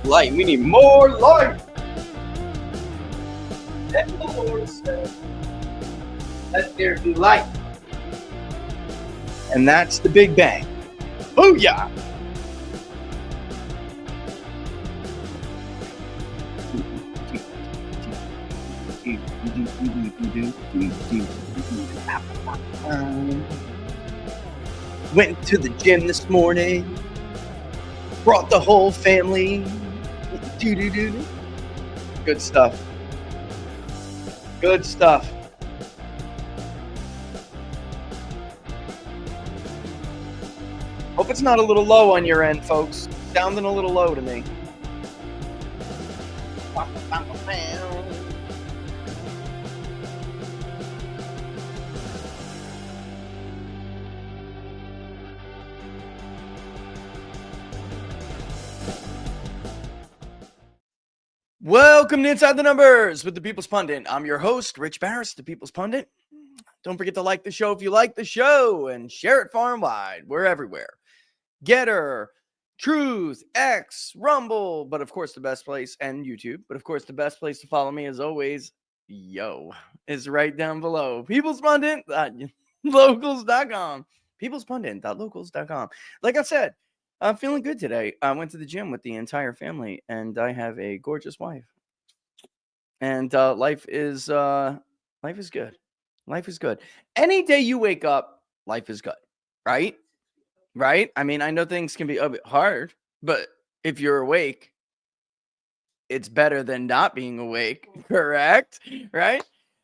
Light. We need more light. And the Lord said, let there be light. And that's the Big Bang. Booyah! Went to the gym this morning. Brought the whole family. Good stuff. Good stuff. Hope it's not a little low on your end, folks. Sounding a little low to me. Welcome to Inside the Numbers with the People's Pundit. I'm your host, Rich Barris, the People's Pundit. Don't forget to like the show if you like the show and share it far and wide. We're everywhere. Getter, Truth, X, Rumble, but of course the best place, and YouTube. But of course the best place to follow me as always, is right down below. Peoplespundit.locals.com. Peoplespundit.locals.com. Like I said, I'm feeling good today. I went to the gym with the entire family, and I have a gorgeous wife. And life is good. Life is good. Any day you wake up, life is good, right? Right? I mean, I know things can be a bit hard, but if you're awake, it's better than not being awake, correct? Right?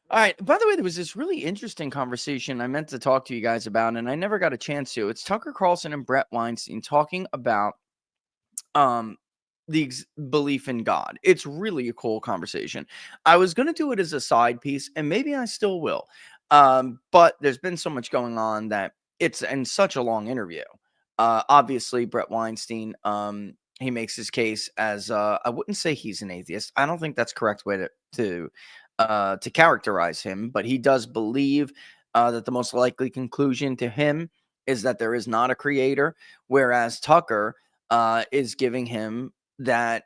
All right. By the way, there was this really interesting conversation I meant to talk to you guys about, and I never got a chance to. It's Tucker Carlson and Brett Weinstein talking about the belief in God. It's really a cool conversation. I was going to do it as a side piece, and maybe I still will. But there's been so much going on that it's in such a long interview. Obviously, Brett Weinstein, he makes his case as I wouldn't say he's an atheist. I don't think that's the correct way to characterize him, but he does believe that the most likely conclusion to him is that there is not a creator, whereas Tucker is giving him that,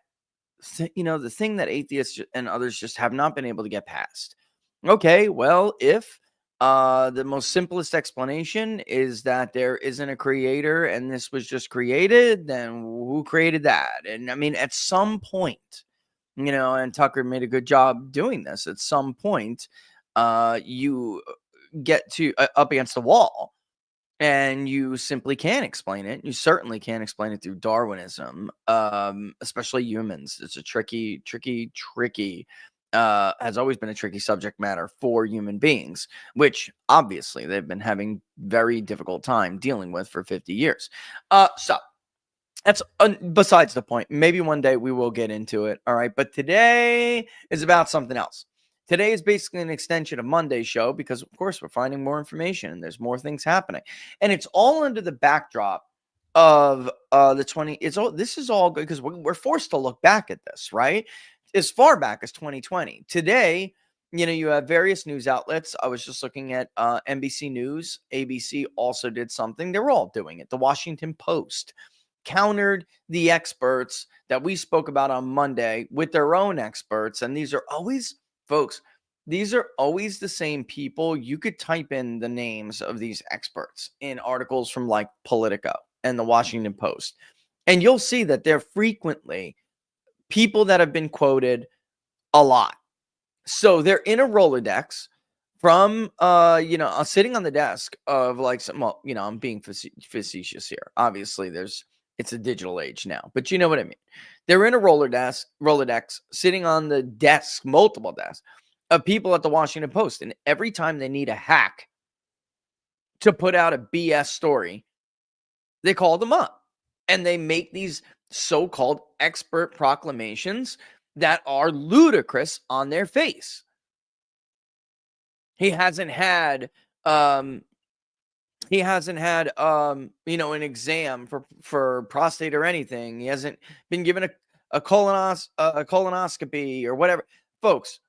the thing that atheists and others just have not been able to get past. Okay, well, if the most simplest explanation is that there isn't a creator and this was just created, then who created that? And I mean, at some point, and Tucker made a good job doing this. At some point, you get to up against the wall, and you simply can't explain it. You certainly can't explain it through Darwinism, especially humans. It's a tricky, has always been a tricky subject matter for human beings, which obviously they've been having very difficult time dealing with for 50 years. So that's besides the point. Maybe one day we will get into it. All right. But today is about something else. Today is basically an extension of Monday's show because, of course, we're finding more information and there's more things happening. And it's all under the backdrop of the 20. This is all good because we're forced to look back at this, right? As far back as 2020. Today, you have various news outlets. I was just looking at NBC News. ABC also did something. They were all doing it. The Washington Post countered the experts that we spoke about on Monday with their own experts. And these are always, folks, these are always the same people. You could type in the names of these experts in articles from like Politico and the Washington Post, and you'll see that they're frequently people that have been quoted a lot. So they're in a Rolodex from, sitting on the desk of like some, I'm being facetious here. Obviously, it's a digital age now, but you know what I mean. They're in a Rolodex sitting on the desk, multiple desks of people at the Washington Post. And every time they need a hack to put out a BS story, they call them up and they make these so-called expert proclamations that are ludicrous on their face. He hasn't had an exam for prostate or anything. He hasn't been given a colonoscopy or whatever. Folks,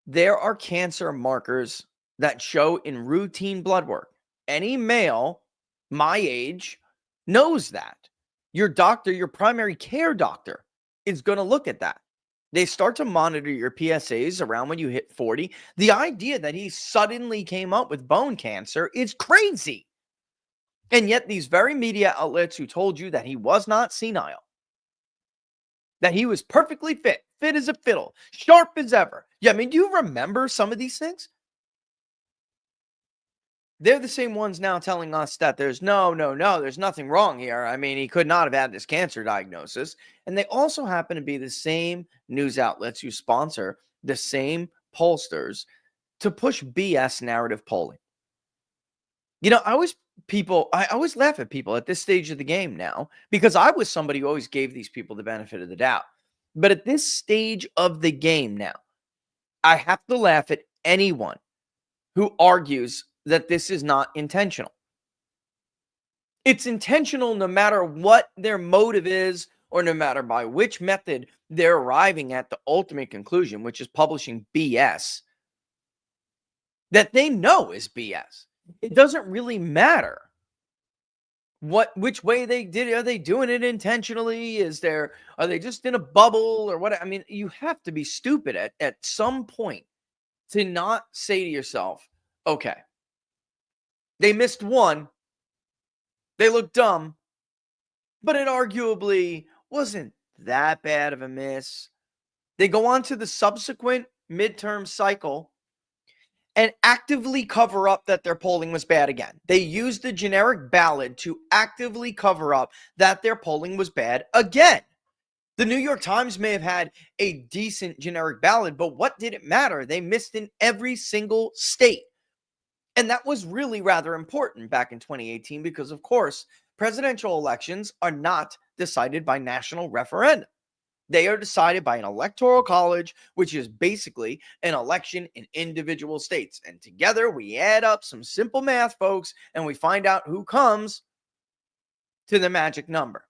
there are cancer markers that show in routine blood work. Any male my age knows that. Your doctor, your primary care doctor, is going to look at that. They start to monitor your PSAs around when you hit 40. The idea that he suddenly came up with bone cancer is crazy. And yet these very media outlets who told you that he was not senile, that he was perfectly fit as a fiddle, sharp as ever. Yeah, I mean, do you remember some of these things? They're the same ones now telling us that there's there's nothing wrong here. I mean, he could not have had this cancer diagnosis. And they also happen to be the same news outlets who sponsor the same pollsters to push BS narrative polling. You know, I always laugh at people at this stage of the game now, because I was somebody who always gave these people the benefit of the doubt. But at this stage of the game now, I have to laugh at anyone who argues that this is not intentional. It's intentional no matter what their motive is, or no matter by which method they're arriving at the ultimate conclusion, which is publishing BS that they know is BS. It doesn't really matter which way they did it. Are they doing it intentionally? Are they just in a bubble or what? I mean, you have to be stupid at some point to not say to yourself, okay, they missed one, they looked dumb, but it arguably wasn't that bad of a miss. They go on to the subsequent midterm cycle and actively cover up that their polling was bad again. They used the generic ballot to actively cover up that their polling was bad again. The New York Times may have had a decent generic ballot, but what did it matter? They missed in every single state. And that was really rather important back in 2018 because, of course, presidential elections are not decided by national referendum. They are decided by an electoral college, which is basically an election in individual states. And together we add up some simple math, folks, and we find out who comes to the magic number,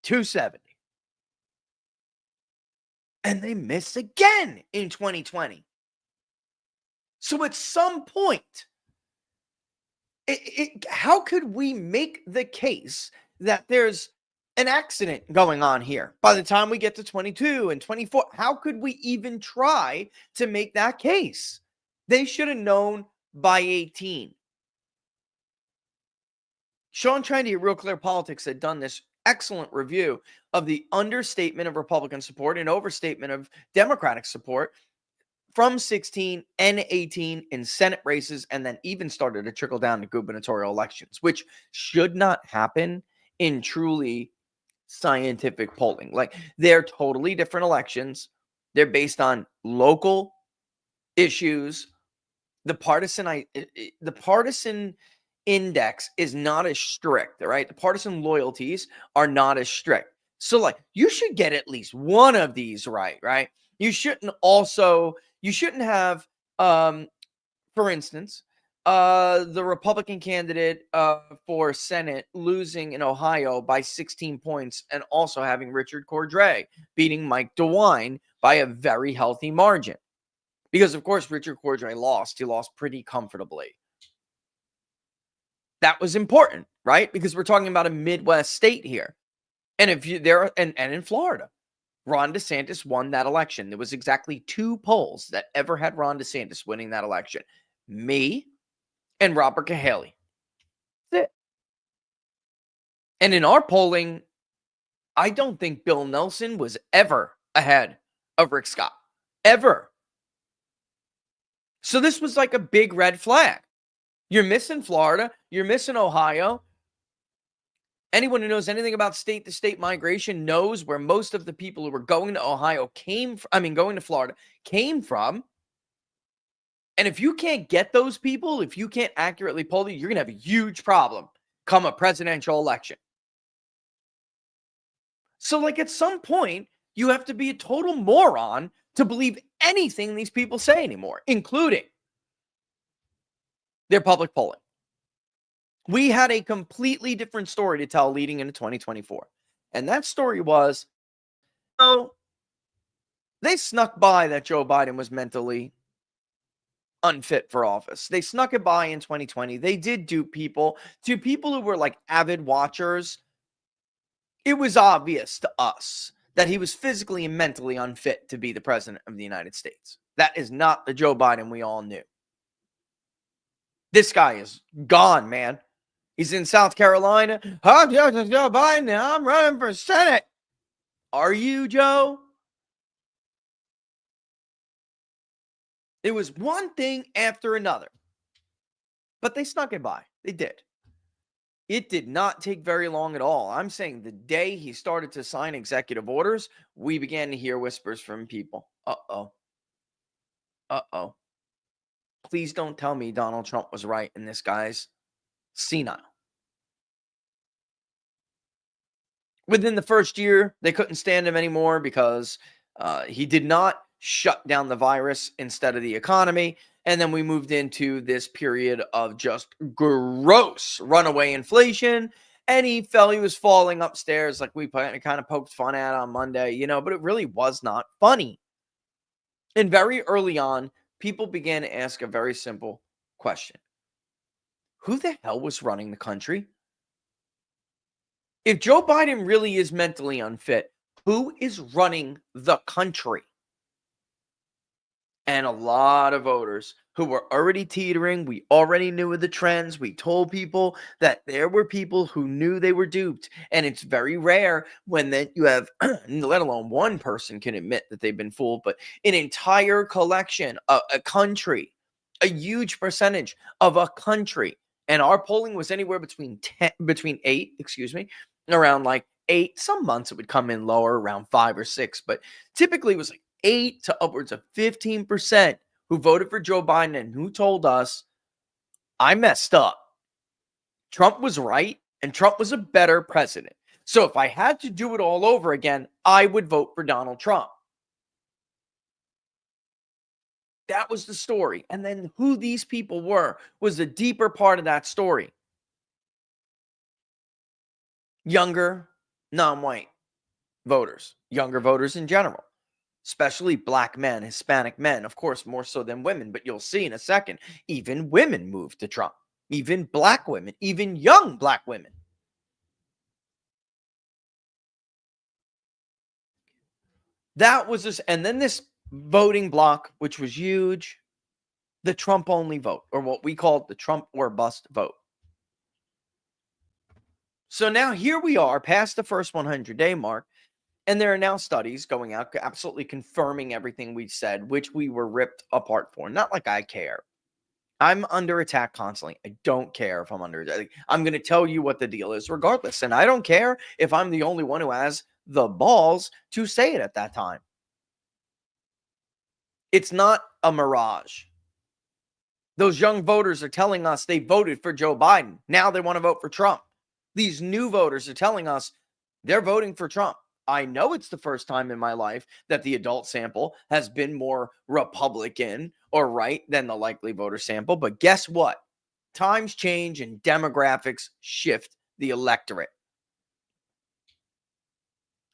270. And they miss again in 2020. So at some point, how could we make the case that there's an accident going on here by the time we get to 22 and 24? How could we even try to make that case? They should have known by 18. Sean Trendy at Real Clear Politics had done this excellent review of the understatement of Republican support and overstatement of Democratic support from 16 and 18 in Senate races, and then even started to trickle down to gubernatorial elections, which should not happen in truly scientific polling. Like, they're totally different elections. They're based on local issues. The partisan index is not as strict, all right? The partisan loyalties are not as strict. So, like, you should get at least one of these right? You shouldn't have, for instance, the Republican candidate for Senate losing in Ohio by 16 points and also having Richard Cordray beating Mike DeWine by a very healthy margin. Because, of course, Richard Cordray lost. He lost pretty comfortably. That was important, right? Because we're talking about a Midwest state here. And and in Florida, Ron DeSantis won that election. There was exactly 2 polls that ever had Ron DeSantis winning that election. Me and Robert Cahaly. That's it. And in our polling, I don't think Bill Nelson was ever ahead of Rick Scott. Ever. So this was like a big red flag. You're missing Florida. You're missing Ohio. Anyone who knows anything about state-to-state migration knows where most of the people who were going to going to Florida came from. And if you can't get those people, if you can't accurately poll them, you're going to have a huge problem come a presidential election. So, like, at some point, you have to be a total moron to believe anything these people say anymore, including their public polling. We had a completely different story to tell leading into 2024. And that story was, they snuck by that Joe Biden was mentally unfit for office. They snuck it by in 2020. They did dupe people. To people who were like avid watchers, It was obvious to us that he was physically and mentally unfit to be the president of the United States. That is not the Joe Biden we all knew. This guy is gone, man. He's in South Carolina. I'm Joe Biden. I'm running for Senate. Are you, Joe? It was one thing after another. But they snuck it by. They did. It did not take very long at all. I'm saying the day he started to sign executive orders, we began to hear whispers from people. Uh-oh. Uh-oh. Please don't tell me Donald Trump was right and this guy's senile. Within the first year, they couldn't stand him anymore because he did not shut down the virus instead of the economy. And then we moved into this period of just gross runaway inflation. And he was falling upstairs like we kind of poked fun at on Monday, but it really was not funny. And very early on, people began to ask a very simple question. Who the hell was running the country? If Joe Biden really is mentally unfit, who is running the country? And a lot of voters who were already teetering, we already knew of the trends. We told people that there were people who knew they were duped. And it's very rare when that you have, let alone one person can admit that they've been fooled, but an entire collection, a country, a huge percentage of a country. And our polling was anywhere between 8, around like 8. Some months it would come in lower, around 5 or 6, but typically it was like 8 to upwards of 15% who voted for Joe Biden and who told us, I messed up. Trump was right and Trump was a better president. So if I had to do it all over again, I would vote for Donald Trump. That was the story. And then who these people were was the deeper part of that story. Younger, non-white voters, younger voters in general. Especially black men, Hispanic men, of course, more so than women. But you'll see in a second, even women moved to Trump, even black women, even young black women. That was this. And then this voting block, which was huge, the Trump only vote, or what we called the Trump or bust vote. So now here we are past the first 100-day mark. And there are now studies going out absolutely confirming everything we said, which we were ripped apart for. Not like I care. I'm under attack constantly. I don't care if I'm under attack. I'm going to tell you what the deal is regardless. And I don't care if I'm the only one who has the balls to say it at that time. It's not a mirage. Those young voters are telling us they voted for Joe Biden. Now they want to vote for Trump. These new voters are telling us they're voting for Trump. I know it's the first time in my life that the adult sample has been more Republican or right than the likely voter sample. But guess what? Times change and demographics shift the electorate.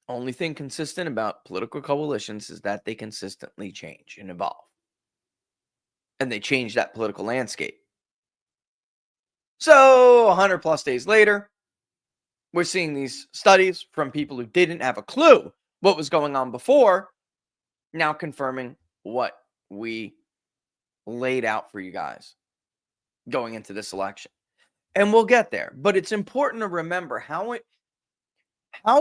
Only thing consistent about political coalitions is that they consistently change and evolve. And they change that political landscape. So 100 plus days later, we're seeing these studies from people who didn't have a clue what was going on before, now confirming what we laid out for you guys going into this election. And we'll get there. But it's important to remember how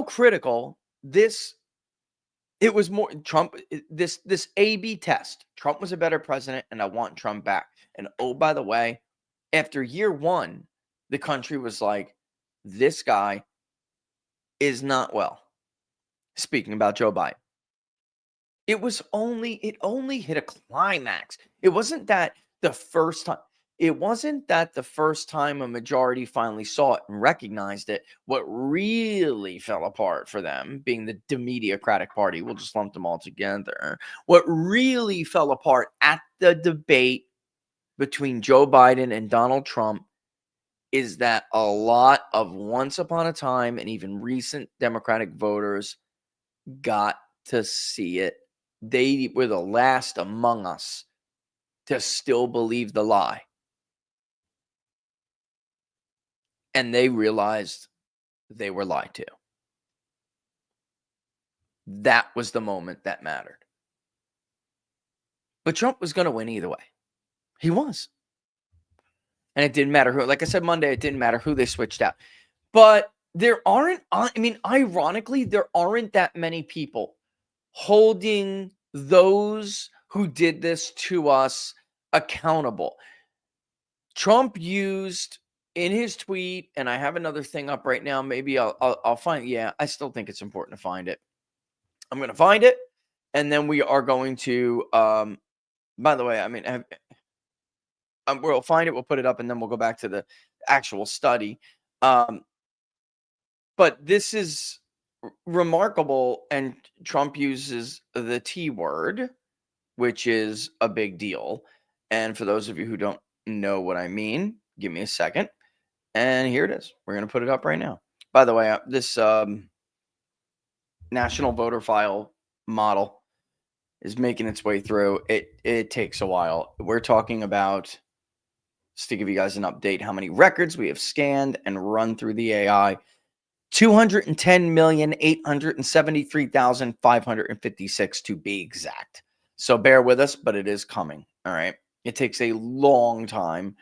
critical it was more Trump, this A/B test. Trump was a better president, and I want Trump back. And oh, by the way, after year one, the country was like, this guy is not well. Speaking about Joe Biden. It only hit a climax. It wasn't that the first time a majority finally saw it and recognized it. What really fell apart for them, being the Democratic Party, we'll just lump them all together. What really fell apart at the debate between Joe Biden and Donald Trump is that a lot of once upon a time and even recent Democratic voters got to see it. They were the last among us to still believe the lie. And they realized they were lied to. That was the moment that mattered. But Trump was going to win either way. He was. And it didn't matter who, like I said Monday, it didn't matter who they switched out. But there aren't, I mean, ironically, there aren't that many people holding those who did this to us accountable. Trump used in his tweet, and I have another thing up right now. Maybe I'll find. Yeah, I still think it's important to find it. I'm going to find it, and then we are going to. By the way, I mean, we'll find it. We'll put it up, and then we'll go back to the actual study. But this is remarkable, and Trump uses the T word, which is a big deal. And for those of you who don't know what I mean, give me a second. And here it is. We're going to put it up right now. By the way, this national voter file model is making its way through. It takes a while. We're talking about, just to give you guys an update, how many records we have scanned and run through the AI. 210,873,556 to be exact. So bear with us, but it is coming. All right. It takes a long time.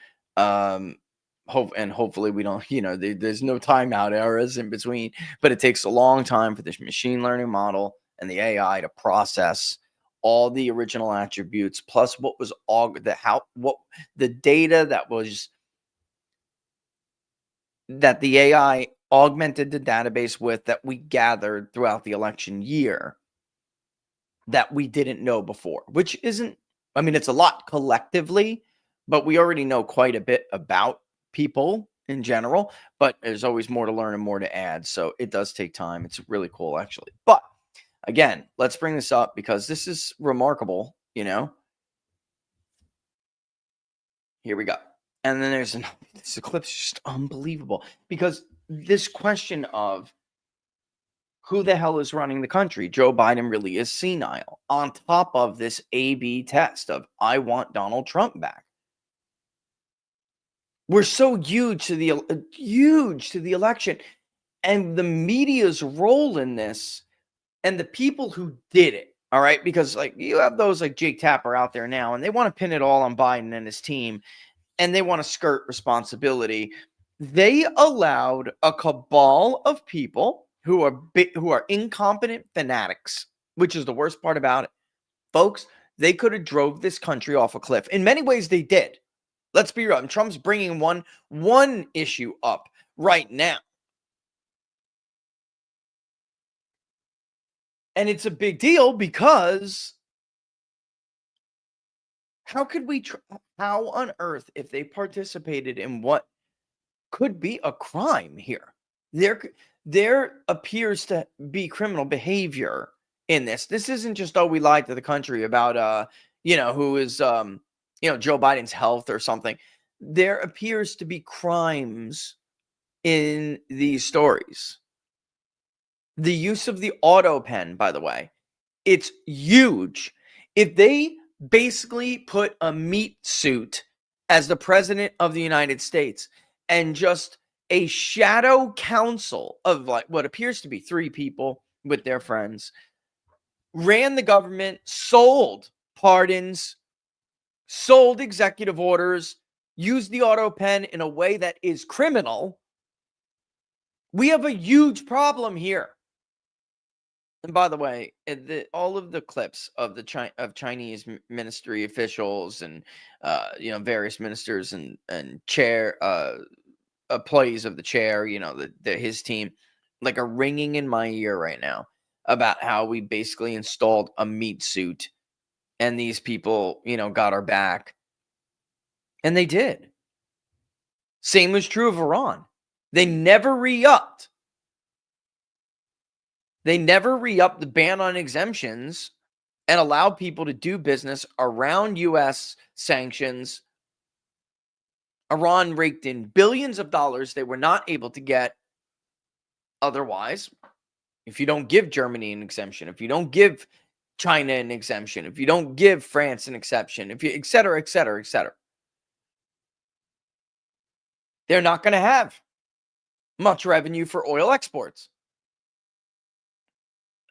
Hopefully we don't, there's no timeout errors in between, but it takes a long time for this machine learning model and the AI to process all the original attributes, plus what was the data that the AI augmented the database with, that we gathered throughout the election year, that we didn't know before, which isn't, I mean, it's a lot collectively, but we already know quite a bit about people in general, but there's always more to learn and more to add. So it does take time. It's really cool, actually. But again, let's bring this up because this is remarkable, Here we go. And then there's this eclipse, just unbelievable, because this question of who the hell is running the country? Joe Biden really is senile. On top of this A/B test of I want Donald Trump back. We're so huge to the election, and the media's role in this, and the people who did it. All right, because like you have those like Jake Tapper out there now, and they want to pin it all on Biden and his team, and they want to skirt responsibility. They allowed a cabal of people who are incompetent fanatics, which is the worst part about it. Folks, they could have drove this country off a cliff. In many ways, they did. Let's be real. And Trump's bringing one issue up right now. And it's a big deal because how on earth, if they participated in what could be a crime here, there appears to be criminal behavior in this. This isn't just, we lied to the country about, who is, Joe Biden's health or something. There appears to be crimes in these stories. The use of the auto pen, by the way, it's huge. If they basically put a meat suit as the president of the United States and just a shadow council of like what appears to be 3 people with their friends ran the government, sold pardons, sold executive orders, used the auto pen in a way that is criminal, we have a huge problem here. And by the way, all of the clips of the Chinese ministry officials and various ministers and chair employees of the chair, his team, like, are ringing in my ear right now about how we basically installed a meat suit and these people, got our back, and they did. Same was true of Iran. They never re-upped. They never re-upped the ban on exemptions and allowed people to do business around U.S. sanctions. Iran raked in billions of dollars they were not able to get otherwise. If you don't give Germany an exemption, if you don't give China an exemption, if you don't give France an exception, if you, et cetera, et cetera, et cetera, they're not going to have much revenue for oil exports.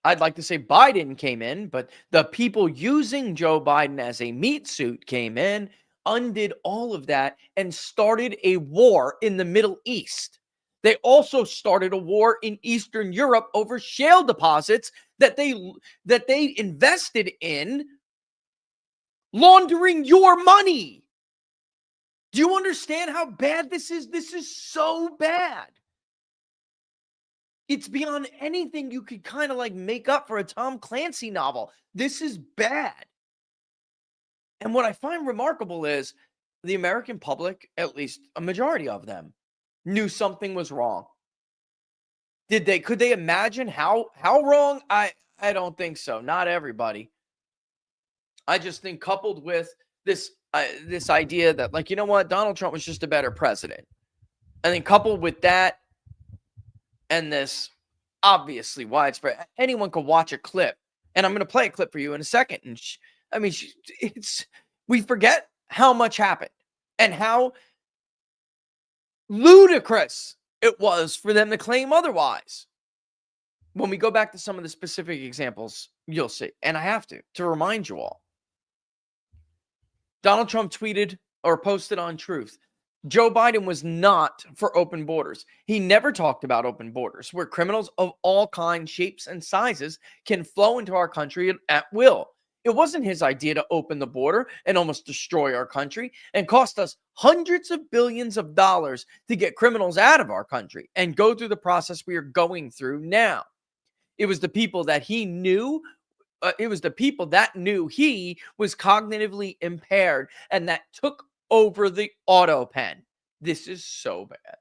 I'd like to say Biden came in, but the people using Joe Biden as a meat suit came in, undid all of that, and started a war in the Middle East. They also started a war in Eastern Europe over shale deposits that they invested in, laundering your money. Do you understand how bad this is? This is so bad. It's beyond anything you could kind of like make up for a Tom Clancy novel. This is bad. And what I find remarkable is the American public, at least a majority of them, knew something was wrong. Could they imagine how wrong? I don't think so. Not everybody. I just think coupled with this idea that, like, you know what, Donald Trump was just a better president. And then coupled with that and this obviously widespread, anyone could watch a clip, and I'm going to play a clip for you in a second. And we forget how much happened and how ludicrous it was for them to claim otherwise. When we go back to some of the specific examples, you'll see. And I have to remind you all. Donald Trump tweeted or posted on Truth, Joe Biden was not for open borders. He never talked about open borders, where criminals of all kinds, shapes, and sizes can flow into our country at will. It wasn't his idea to open the border and almost destroy our country and cost us hundreds of billions of dollars to get criminals out of our country and go through the process we are going through now. It was the people that he knew. It was the people that knew he was cognitively impaired and that took over the auto pen. This is so bad.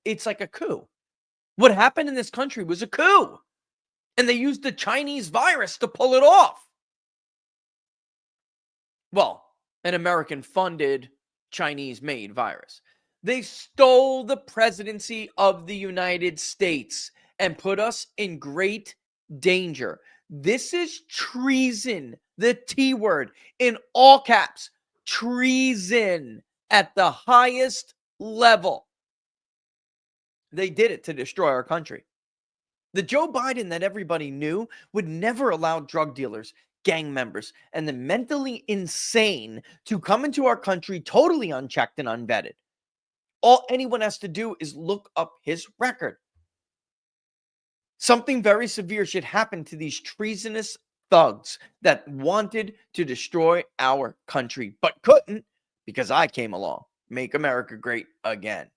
It's like a coup. What happened in this country was a coup. And they used the Chinese virus to pull it off. Well, an American-funded, Chinese-made virus. They stole the presidency of the United States and put us in great danger. This is treason, the T word, in all caps. Treason at the highest level. They did it to destroy our country. The Joe Biden that everybody knew would never allow drug dealers, gang members, and the mentally insane to come into our country totally unchecked and unvetted. All anyone has to do is look up his record. Something very severe should happen to these treasonous thugs that wanted to destroy our country, but couldn't because I came along. Make America great again.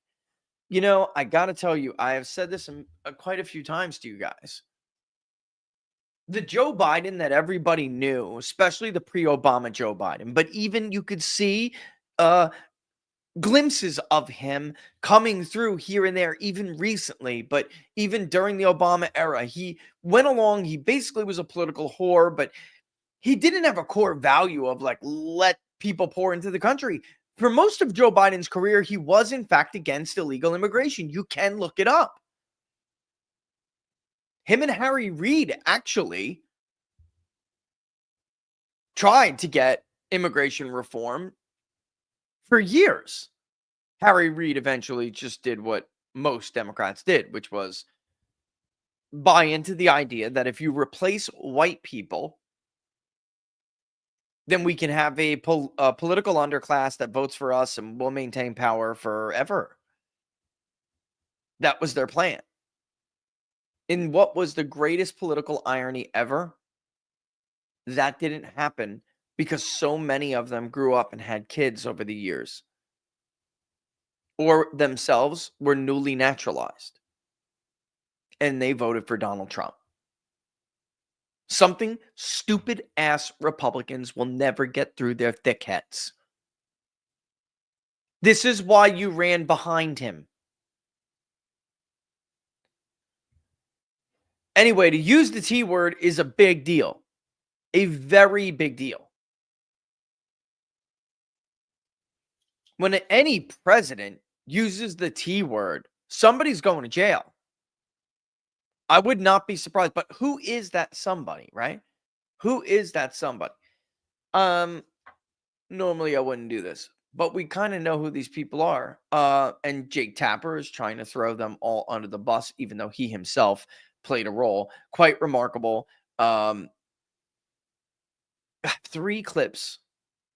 You know, I got to tell you, I have said this quite a few times to you guys. The Joe Biden that everybody knew, especially the pre-Obama Joe Biden, but even you could see glimpses of him coming through here and there, even recently, but even during the Obama era, he went along. He basically was a political whore, but he didn't have a core value of like, let people pour into the country. For most of Joe Biden's career, he was in fact against illegal immigration. You can look it up. Him and Harry Reid actually tried to get immigration reform for years. Harry Reid eventually just did what most Democrats did, which was buy into the idea that if you replace white people, then we can have a political underclass that votes for us and will maintain power forever. That was their plan. In what was the greatest political irony ever, that didn't happen because so many of them grew up and had kids over the years, or themselves were newly naturalized, and they voted for Donald Trump. Something stupid-ass Republicans will never get through their thick heads. This is why you ran behind him. Anyway, to use the T word is a big deal. A very big deal. When any president uses the T word, somebody's going to jail. I would not be surprised, but who is that somebody, right? Who is that somebody? Normally I wouldn't do this, but we kind of know who these people are. And Jake Tapper is trying to throw them all under the bus, even though he himself played a role. Quite remarkable. 3 clips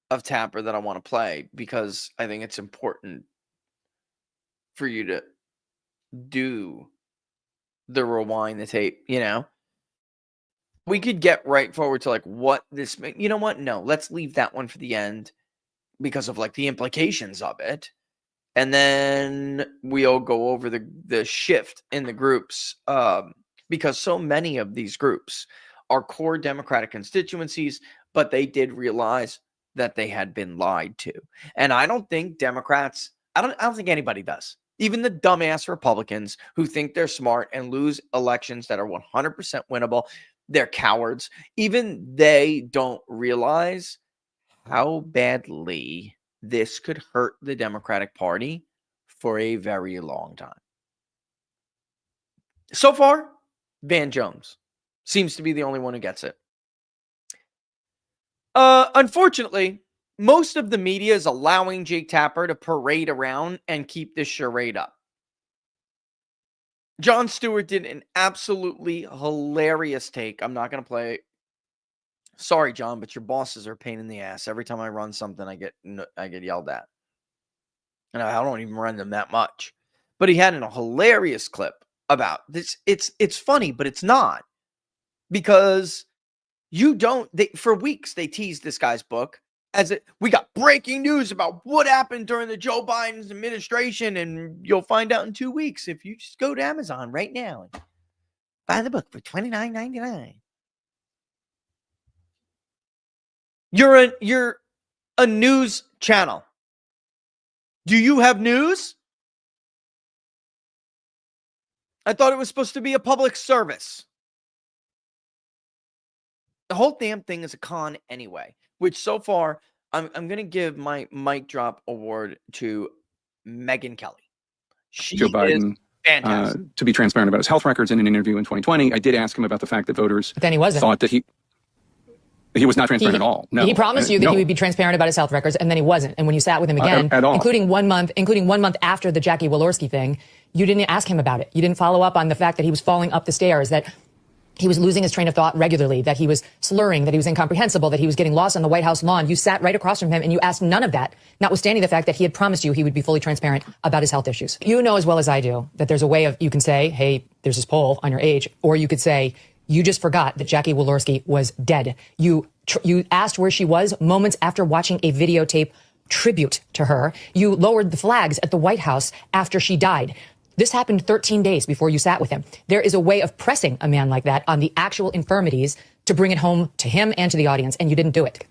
of Tapper that I want to play because I think it's important for you to do the rewind the tape, you know? We could get right forward to like what this, you know what? No, let's leave that one for the end because of like the implications of it. And then we'll go over the shift in the groups because so many of these groups are core Democratic constituencies, but they did realize that they had been lied to. And I don't think Democrats, I don't think anybody does. Even the dumbass Republicans who think they're smart and lose elections that are 100% winnable, they're cowards. Even they don't realize how badly this could hurt the Democratic Party for a very long time. So far, Van Jones seems to be the only one who gets it. Unfortunately, most of the media is allowing Jake Tapper to parade around and keep this charade up. Jon Stewart did an absolutely hilarious take. I'm not going to play it. Sorry, John, but your bosses are a pain in the ass. Every time I run something, I get yelled at. And I don't even run them that much. But he had a hilarious clip about this. It's funny, but it's not. Because for weeks they teased this guy's book we got breaking news about what happened during the Joe Biden's administration, and you'll find out in 2 weeks if you just go to Amazon right now and buy the book for $29.99. You're a news channel. Do you have news? I thought it was supposed to be a public service. The whole damn thing is a con anyway, which so far I'm going to give my mic drop award to Megyn Kelly. She Joe Biden is fantastic. To be transparent about his health records in an interview in 2020. I did ask him about the fact that voters then he wasn't. thought that he was not transparent at all. No. He promised you that he would be transparent about his health records, and then he wasn't. And when you sat with him again, at all. including 1 month after the Jackie Walorski thing, you didn't ask him about it. You didn't follow up on the fact that he was falling up the stairs, that he was losing his train of thought regularly, that he was slurring, that he was incomprehensible, that he was getting lost on the White House lawn. You sat right across from him and you asked none of that, notwithstanding the fact that he had promised you he would be fully transparent about his health issues. You know as well as I do that there's a way of, you can say, hey, there's this poll on your age, or you could say, you just forgot that Jackie Walorski was dead. You asked where she was moments after watching a videotape tribute to her. You lowered the flags at the White House after she died. This happened 13 days before you sat with him. There is a way of pressing a man like that on the actual infirmities to bring it home to him and to the audience, and you didn't do it.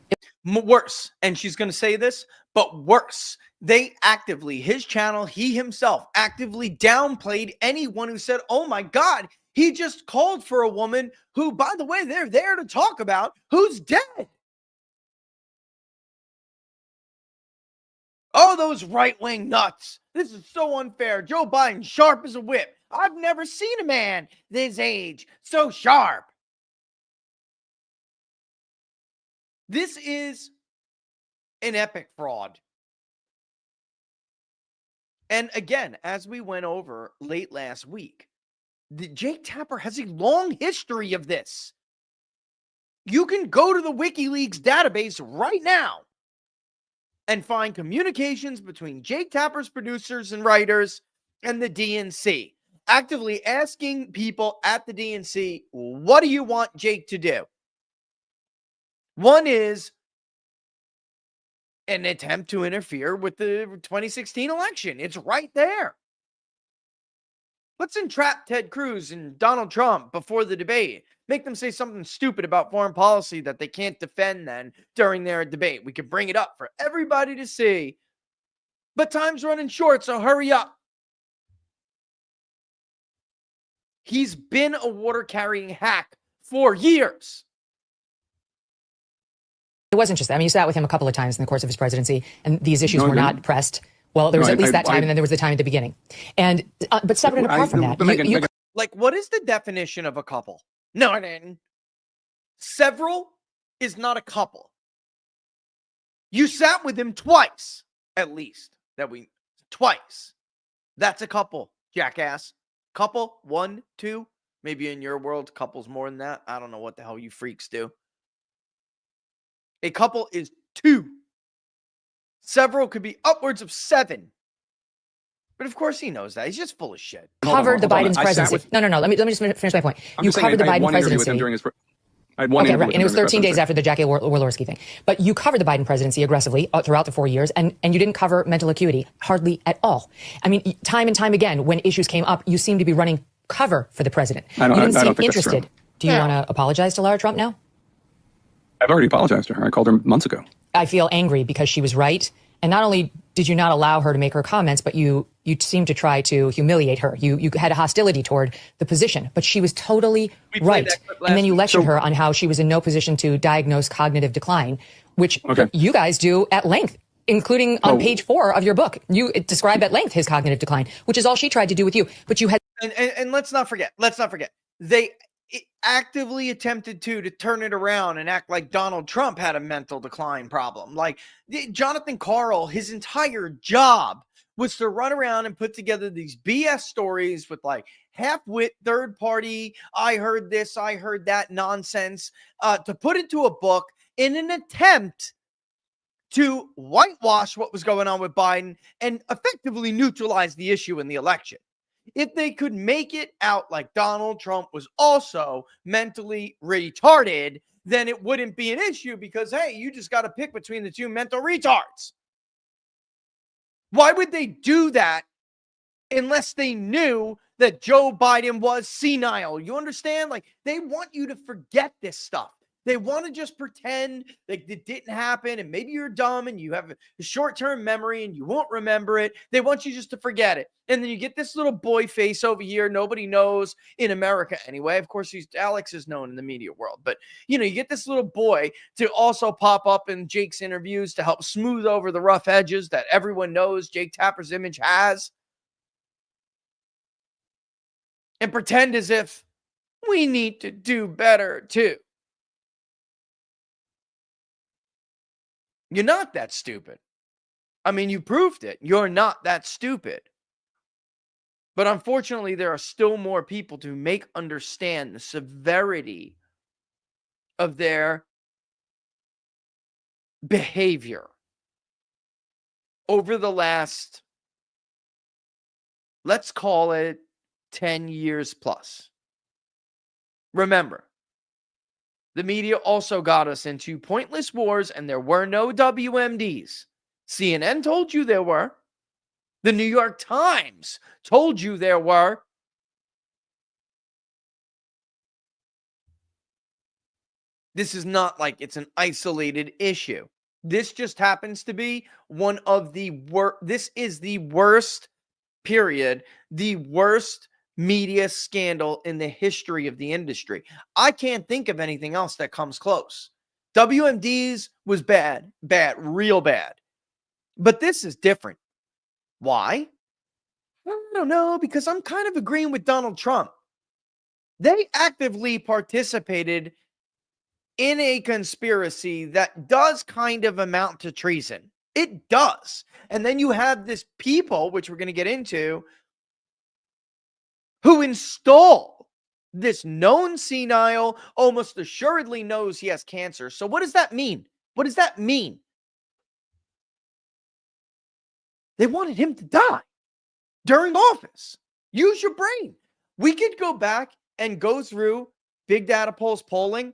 Worse, and she's going to say this, but worse. They actively, his channel, he himself actively downplayed anyone who said, oh my God, he just called for a woman who, by the way, they're there to talk about, who's dead. Oh, those right-wing nuts. This is so unfair. Joe Biden, sharp as a whip. I've never seen a man this age so sharp. This is an epic fraud. And again, as we went over late last week, Jake Tapper has a long history of this. You can go to the WikiLeaks database right now and find communications between Jake Tapper's producers and writers and the DNC, actively asking people at the DNC, what do you want Jake to do? One is an attempt to interfere with the 2016 election. It's right there. Let's entrap Ted Cruz and Donald Trump before the debate. Make them say something stupid about foreign policy that they can't defend then during their debate. We could bring it up for everybody to see. But time's running short, so hurry up. He's been a water-carrying hack for years. It wasn't just that. I mean, you sat with him a couple of times in the course of his presidency, and these issues were not pressed. Well, there was at least that time, and then there was the time at the beginning. And but separate and apart from that, like, what is the definition of a couple? No, I didn't. Several is not a couple. You sat with him twice, at least, that we twice. That's a couple, jackass. Couple, 1, 2, maybe in your world, couples more than that. I don't know what the hell you freaks do. A couple is 2. Several could be upwards of 7. But of course he knows that. He's just full of shit. Covered the hold on. Biden's I sat presidency. No. Let me just finish my point. I'm You just saying covered the I had Biden one interview with presidency. him during his. I had one Okay, interview right. with And him it was during the 13 days presidency. after the Jackie Walorski thing. But you covered the Biden presidency aggressively throughout the 4 years, and you didn't cover mental acuity hardly at all. I mean, time and time again, when issues came up, you seemed to be running cover for the president. I don't You didn't think seem that's true. interested. Do you Yeah. want to apologize to Lara Trump now? I've already apologized to her. I called her months ago. I feel angry because she was right. And not only did you not allow her to make her comments, but you seemed to try to humiliate her. You had a hostility toward the position, but she was totally We played right. that clip And then you last lectured her on how she was in no position to diagnose cognitive decline, which Okay. you guys do at length, including on Oh. page 4 of your book. You describe at length his cognitive decline, which is all she tried to do with you. But you had And let's not forget. They actively attempted to turn it around and act like Donald Trump had a mental decline problem. Like Jonathan Karl, his entire job was to run around and put together these BS stories with like half-wit, third-party, I heard this, I heard that nonsense, to put into a book in an attempt to whitewash what was going on with Biden and effectively neutralize the issue in the election. If they could make it out like Donald Trump was also mentally retarded, then it wouldn't be an issue because, hey, you just got to pick between the two mental retards. Why would they do that unless they knew that Joe Biden was senile? You understand? Like, they want you to forget this stuff. They want to just pretend like it didn't happen, and maybe you're dumb and you have a short-term memory and you won't remember it. They want you just to forget it. And then you get this little boy face over here. Nobody knows in America anyway. Of course, Alex is known in the media world. But, you get this little boy to also pop up in Jake's interviews to help smooth over the rough edges that everyone knows Jake Tapper's image has. And pretend as if we need to do better too. You're not that stupid. I mean, you proved it. You're not that stupid. But unfortunately, there are still more people to understand the severity of their behavior over the last, let's call it 10 years plus. Remember, the media also got us into pointless wars, and there were no WMDs. CNN told you there were. The New York Times told you there were. This is not like it's an isolated issue. This just happens to be one of the worst. This is the worst period, the worst media scandal in the history of the industry. I can't think of anything else that comes close. WMDs was bad, real bad. But this is different. Why? I don't know, because I'm kind of agreeing with Donald Trump. They actively participated in a conspiracy that does kind of amount to treason. It does. And then you have this people, which we're going to get into, who install this known senile, almost assuredly knows he has cancer. So what does that mean? What does that mean? They wanted him to die during office. Use your brain. We could go back and go through Big Data Polls polling.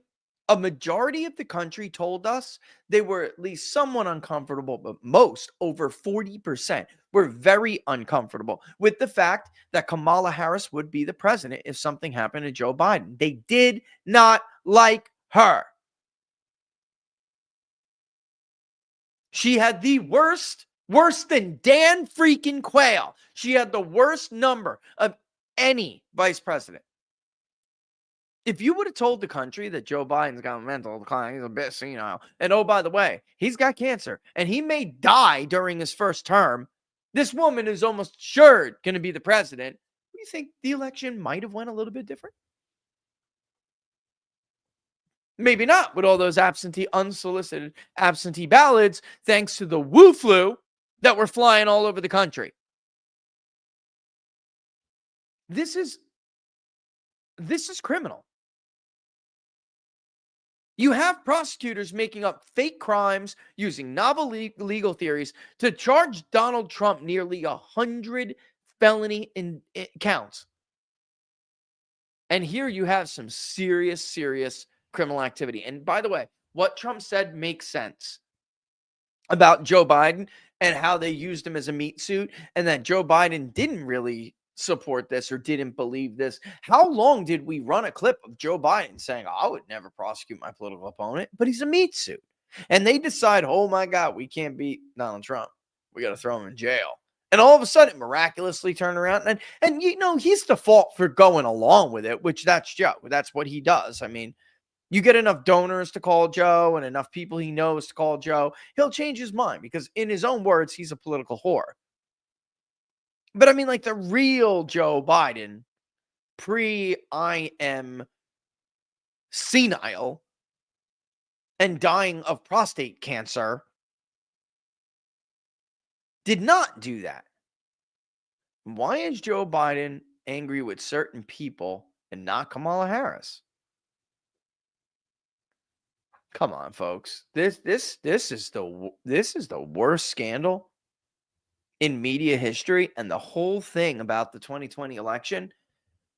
A majority of the country told us they were at least somewhat uncomfortable, but most, over 40%, were very uncomfortable with the fact that Kamala Harris would be the president if something happened to Joe Biden. They did not like her. She had the worse than Dan freaking Quayle. She had the worst number of any vice president. If you would have told the country that Joe Biden's got a mental decline, he's a bit senile, and oh, by the way, he's got cancer, and he may die during his first term, this woman is almost sure going to be the president, do you think the election might have went a little bit different? Maybe not with all those unsolicited absentee ballots, thanks to the Wu flu that were flying all over the country. This is criminal. You have prosecutors making up fake crimes using novel legal theories to charge Donald Trump nearly 100 felony counts. And here you have some serious criminal activity. And by the way, what Trump said makes sense about Joe Biden and how they used him as a meat suit, and that Joe Biden didn't really support this or didn't believe this. How long did we run a clip of Joe Biden saying, I would never prosecute my political opponent, but he's a meat suit? And they decide, oh my God, we can't beat Donald Trump. We got to throw him in jail. And all of a sudden, miraculously turn around. And you know, he's the fault for going along with it, which that's Joe. That's what he does. I mean, you get enough donors to call Joe and enough people he knows to call Joe, he'll change his mind because in his own words, he's a political whore. But I mean, like the real Joe Biden, I am senile and dying of prostate cancer, did not do that. Why is Joe Biden angry with certain people and not Kamala Harris? Come on, folks. This is the worst scandal in media history, and the whole thing about the 2020 election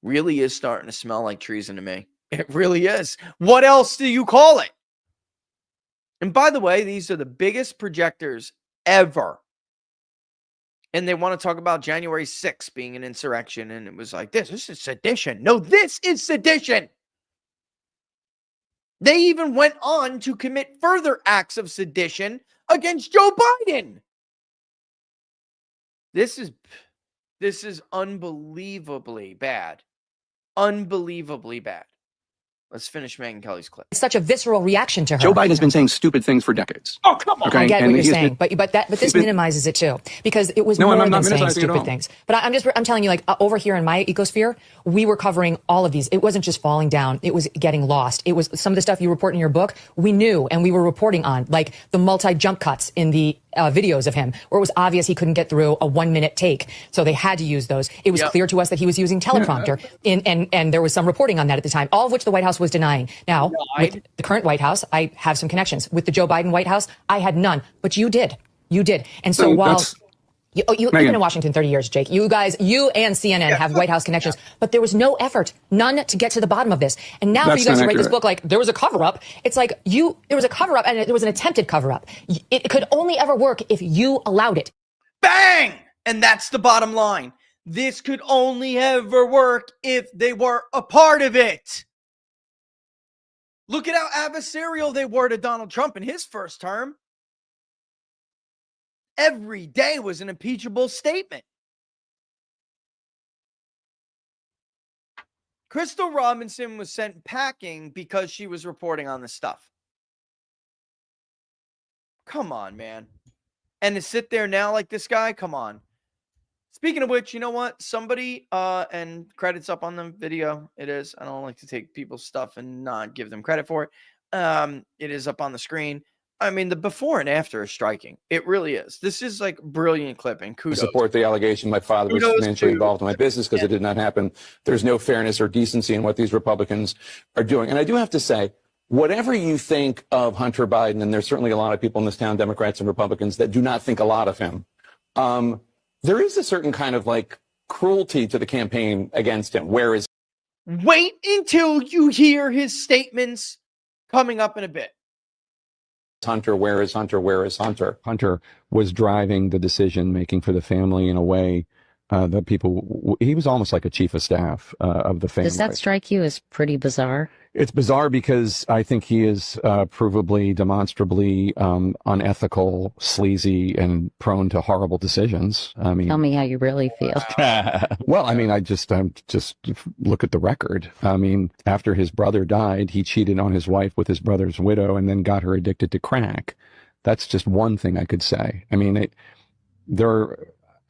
really is starting to smell like treason to me. It really is. What else do you call it? And by the way, these are the biggest projectors ever. And they want to talk about January 6th being an insurrection, and it was like, this is sedition. No, this is sedition. They even went on to commit further acts of sedition against Joe Biden. This is unbelievably bad. Unbelievably bad. Let's finish Megyn Kelly's clip. It's such a visceral reaction to her. Joe Biden has been saying stupid things for decades. Oh, come on. Okay? I get And what you're he's saying, been- but this minimizes it too, because it was No, more I'm than not saying minimizing it at all. stupid things. But I'm telling you, like over here in my ecosphere, we were covering all of these. It wasn't just falling down; it was getting lost. It was some of the stuff you report in your book. We knew, and we were reporting on, like the multi-jump cuts in the videos of him, where it was obvious he couldn't get through a 1-minute take, so they had to use those. It was clear to us that he was using teleprompter, and there was some reporting on that at the time, all of which the White House was denying. Now, with the current White House, I have some connections. With the Joe Biden White House, I had none, but you did. You did. And so while you've been in Washington 30 years, Jake, you and CNN have White House connections, but there was no effort, none to get to the bottom of this. And now for you guys to write this book like there was a cover up, it's like there was a cover up and there was an attempted cover up. It could only ever work if you allowed it. Bang! And that's the bottom line. This could only ever work if they were a part of it. Look at how adversarial they were to Donald Trump in his first term. Every day was an impeachable statement. Crystal Robinson was sent packing because she was reporting on this stuff. Come on, man. And to sit there now like this guy, come on. Speaking of which, you know what? Somebody, and credits up on the video. It is. I don't like to take people's stuff and not give them credit for it. It is up on the screen. I mean, the before and after is striking. It really is. This is like brilliant clipping. Kudos. I support the allegation my father was financially involved in my business because it did not happen. There's no fairness or decency in what these Republicans are doing. And I do have to say, whatever you think of Hunter Biden, and there's certainly a lot of people in this town, Democrats and Republicans, that do not think a lot of him, there is a certain kind of like cruelty to the campaign against him. Whereas, wait until you hear his statements coming up in a bit. Hunter, where is Hunter? Where is Hunter? Hunter was driving the decision making for the family in a way that people, he was almost like a chief of staff of the family. Does that strike you as pretty bizarre? It's bizarre because I think he is provably, demonstrably unethical, sleazy, and prone to horrible decisions. I mean, Tell me how you really feel. well, I mean, just look at the record. I mean, after his brother died, he cheated on his wife with his brother's widow and then got her addicted to crack. That's just one thing I could say. I mean,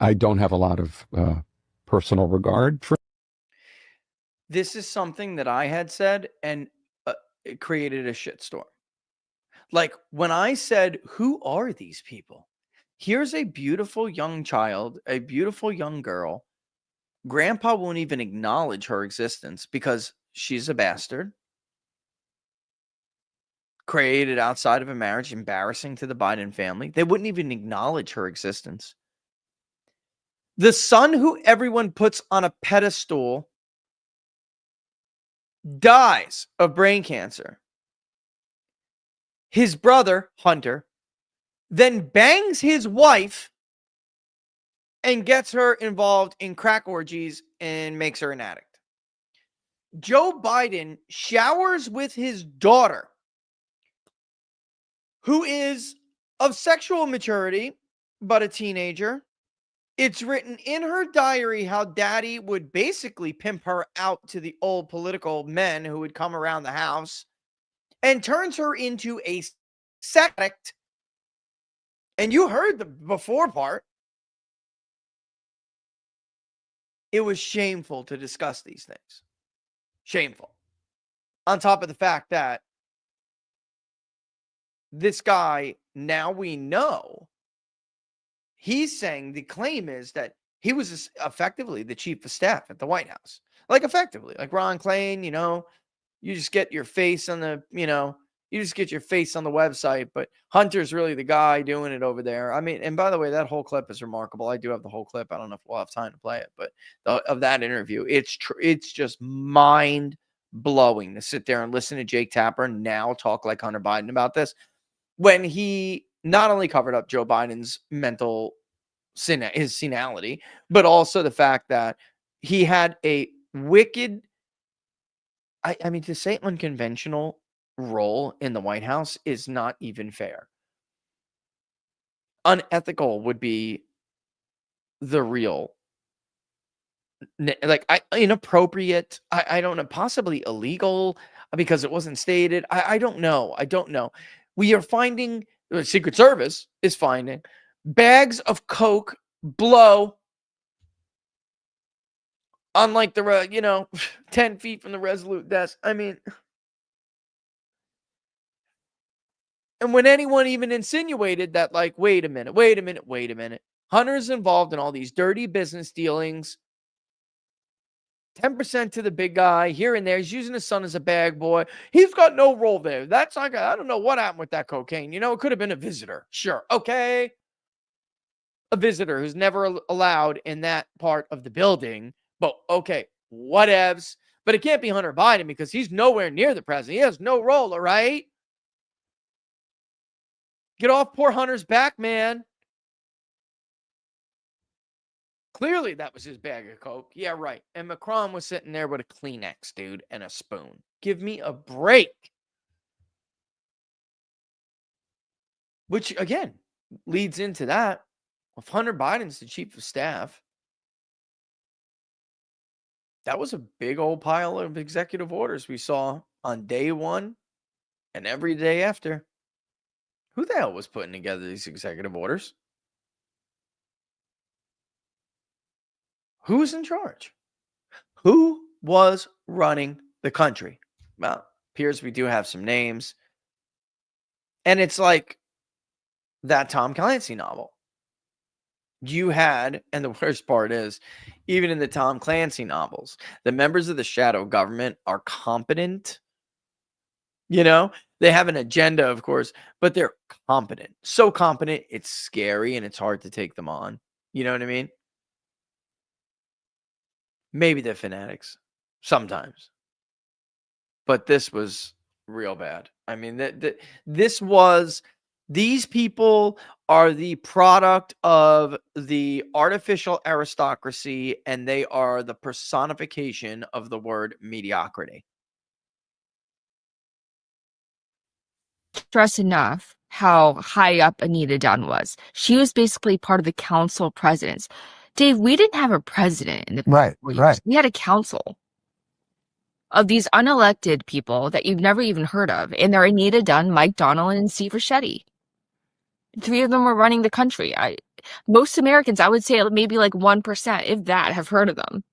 I don't have a lot of personal regard for. This is something that I had said, and it created a shitstorm. Like when I said, who are these people? Here's a beautiful young child, a beautiful young girl. Grandpa won't even acknowledge her existence because she's a bastard. Created outside of a marriage, embarrassing to the Biden family. They wouldn't even acknowledge her existence. The son who everyone puts on a pedestal dies of brain cancer. His brother, Hunter, then bangs his wife and gets her involved in crack orgies and makes her an addict. Joe Biden showers with his daughter, who is of sexual maturity, but a teenager. It's written in her diary how daddy would basically pimp her out to the old political men who would come around the house and turns her into a sex addict. And you heard the before part. It was shameful to discuss these things. Shameful. On top of the fact that this guy, now we know, he's saying the claim is that he was effectively the chief of staff at the White House. Like effectively, like Ron Klain, you just get your face on the, you just get your face on the website, but Hunter's really the guy doing it over there. I mean, and by the way, that whole clip is remarkable. I do have the whole clip. I don't know if we'll have time to play it, but of that interview, it's just mind blowing to sit there and listen to Jake Tapper now talk like Hunter Biden about this, when he not only covered up Joe Biden's mental his senility, but also the fact that he had a wicked, I mean, to say unconventional role in the White House is not even fair. Unethical would be the real, like, inappropriate. I don't know, possibly illegal because it wasn't stated. I don't know. I don't know. We are finding, the Secret Service is finding bags of coke blow on like the 10 feet from the Resolute desk. I mean, and when anyone even insinuated that, like, wait a minute, Hunter's involved in all these dirty business dealings, 10% to the big guy here and there. He's using his son as a bag boy. He's got no role there. That's like, I don't know what happened with that cocaine. It could have been a visitor. Sure. Okay. A visitor who's never allowed in that part of the building. But okay, whatevs. But it can't be Hunter Biden because he's nowhere near the president. He has no role, all right? Get off poor Hunter's back, man. Clearly, that was his bag of coke. Yeah, right. And Macron was sitting there with a Kleenex, dude, and a spoon. Give me a break. Which, again, leads into that. If Hunter Biden's the chief of staff, that was a big old pile of executive orders we saw on day one and every day after. Who the hell was putting together these executive orders? Who was in charge? Who was running the country? Well, appears we do have some names. And it's like that Tom Clancy novel. You had, and the worst part is, even in the Tom Clancy novels, the members of the shadow government are competent. They have an agenda, of course, but they're competent. So competent, it's scary and it's hard to take them on. You know what I mean? Maybe they're fanatics sometimes, but this was real bad. I mean, these people are the product of the artificial aristocracy, and they are the personification of the word mediocrity. Stress enough how high up Anita Dunn was. She was basically part of the council of presidents. Dave, we didn't have a president in the Right. We had a council of these unelected people that you've never even heard of. And they're Anita Dunn, Mike Donnellan, and Steve Ricchetti. 3 of them were running the country. Most Americans, I would say maybe like 1%, if that, have heard of them.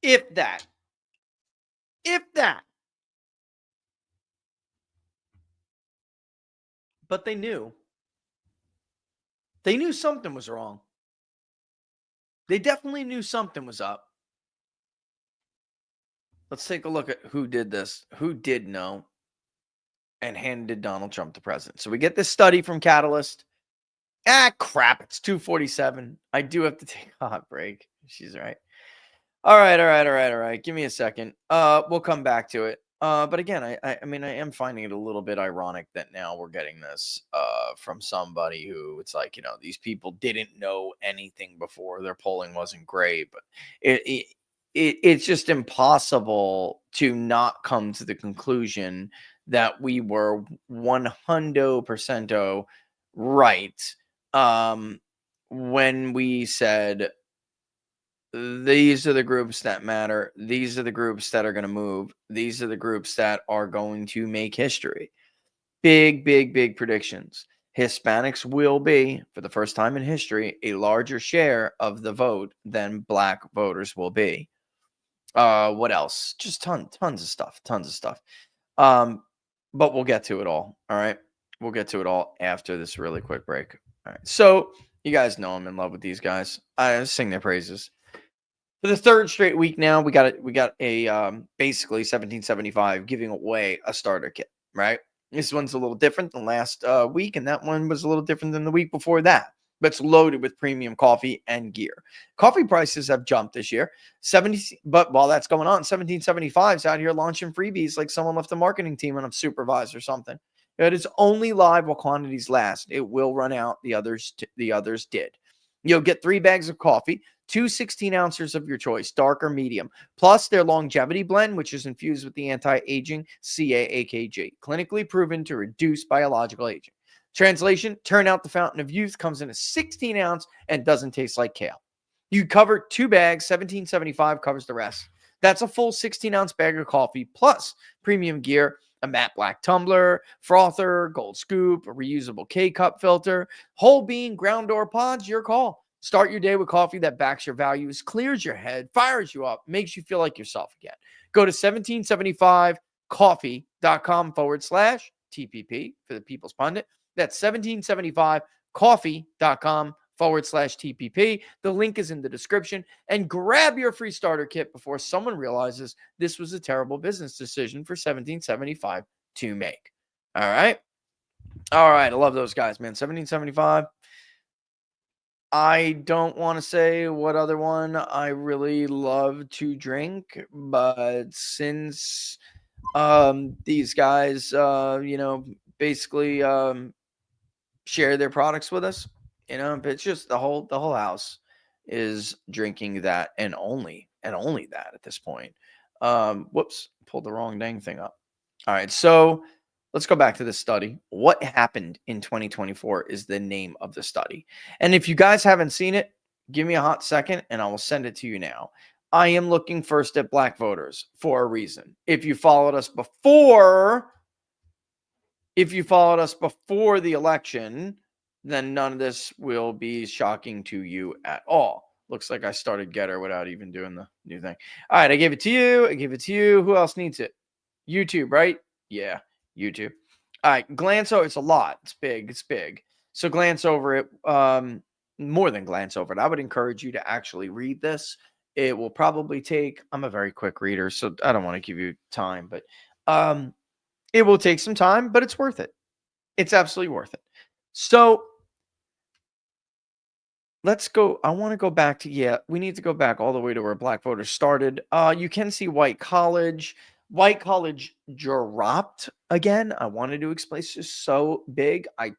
If that. But they knew. They knew something was wrong. They definitely knew something was up. Let's take a look at who did this, who did know, and handed Donald Trump the president. So we get this study from Catalyst. Crap, it's 2:47. I do have to take a hot break. She's right. All right. Give me a second. We'll come back to it. But again, I mean, I am finding it a little bit ironic that now we're getting this from somebody who it's like, these people didn't know anything before. Their polling wasn't great, but it's just impossible to not come to the conclusion that we were 100% right when we said these are the groups that matter. These are the groups that are going to move. These are the groups that are going to make history. Big predictions. Hispanics will be, for the first time in history, a larger share of the vote than black voters will be. What else? Just tons of stuff. But we'll get to it all. All right. We'll get to it all after this really quick break. All right. So you guys know I'm in love with these guys. I sing their praises. For the third straight week now, we got a basically 1775 giving away a starter kit, right? This one's a little different than last week, and that one was a little different than the week before that. But it's loaded with premium coffee and gear. Coffee prices have jumped this year. But while that's going on, 1775's out here launching freebies like someone left the marketing team on a supervisor or something. It is only live while quantities last. It will run out. The others did. You'll get 3 bags of coffee, 2 16-ounces of your choice, dark or medium, plus their longevity blend, which is infused with the anti-aging CAAKG, clinically proven to reduce biological aging. Translation, turn out the fountain of youth, comes in a 16-ounce and doesn't taste like kale. You cover 2 bags, $17.75 covers the rest. That's a full 16-ounce bag of coffee plus premium gear, a matte black tumbler, frother, gold scoop, a reusable K-cup filter, whole bean, ground door pods, your call. Start your day with coffee that backs your values, clears your head, fires you up, makes you feel like yourself again. Go to 1775coffee.com/TPP for the People's Pundit. That's 1775coffee.com/TPP. The link is in the description. And grab your free starter kit before someone realizes this was a terrible business decision for 1775 to make. All right. I love those guys, man. 1775. I don't want to say what other one I really love to drink, but since these guys, basically share their products with us, it's just the whole house is drinking that and only that at this point. Whoops, pulled the wrong dang thing up. All right, so let's go back to this study. What happened in 2024 is the name of the study. And if you guys haven't seen it, give me a hot second and I will send it to you now. I am looking first at black voters for a reason. If you followed us before the election, then none of this will be shocking to you at all. Looks like I started Getter without even doing the new thing. All right, I gave it to you. Who else needs it? YouTube, right? Yeah, YouTube. All right, glance over. It's a lot. It's big. So glance over it. More than glance over it. I would encourage you to actually read this. It will probably take, I'm a very quick reader, so I don't want to give you time, but it will take some time, but it's worth it. It's absolutely worth it. So let's go. I want to go back to, we need to go back all the way to where black voters started. You can see white college. White college dropped again. I wanted to explain. It's just so big. I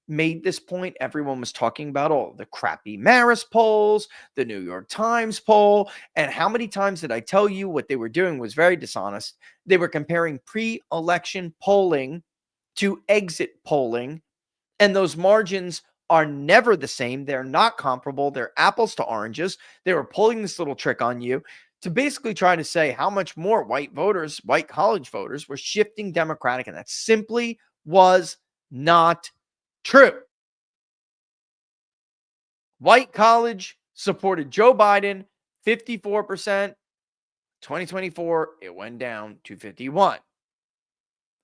made this point. Everyone was talking about all the crappy Marist polls, the New York Times poll, and how many times did I tell you what they were doing was very dishonest? They were comparing pre-election polling to exit polling, and those margins are never the same. They're not comparable. They're apples to oranges. They were pulling this little trick on you to basically try to say how much more white college voters were shifting Democratic, and that simply was not true. White college supported Joe Biden, 54%. 2024, it went down to 51.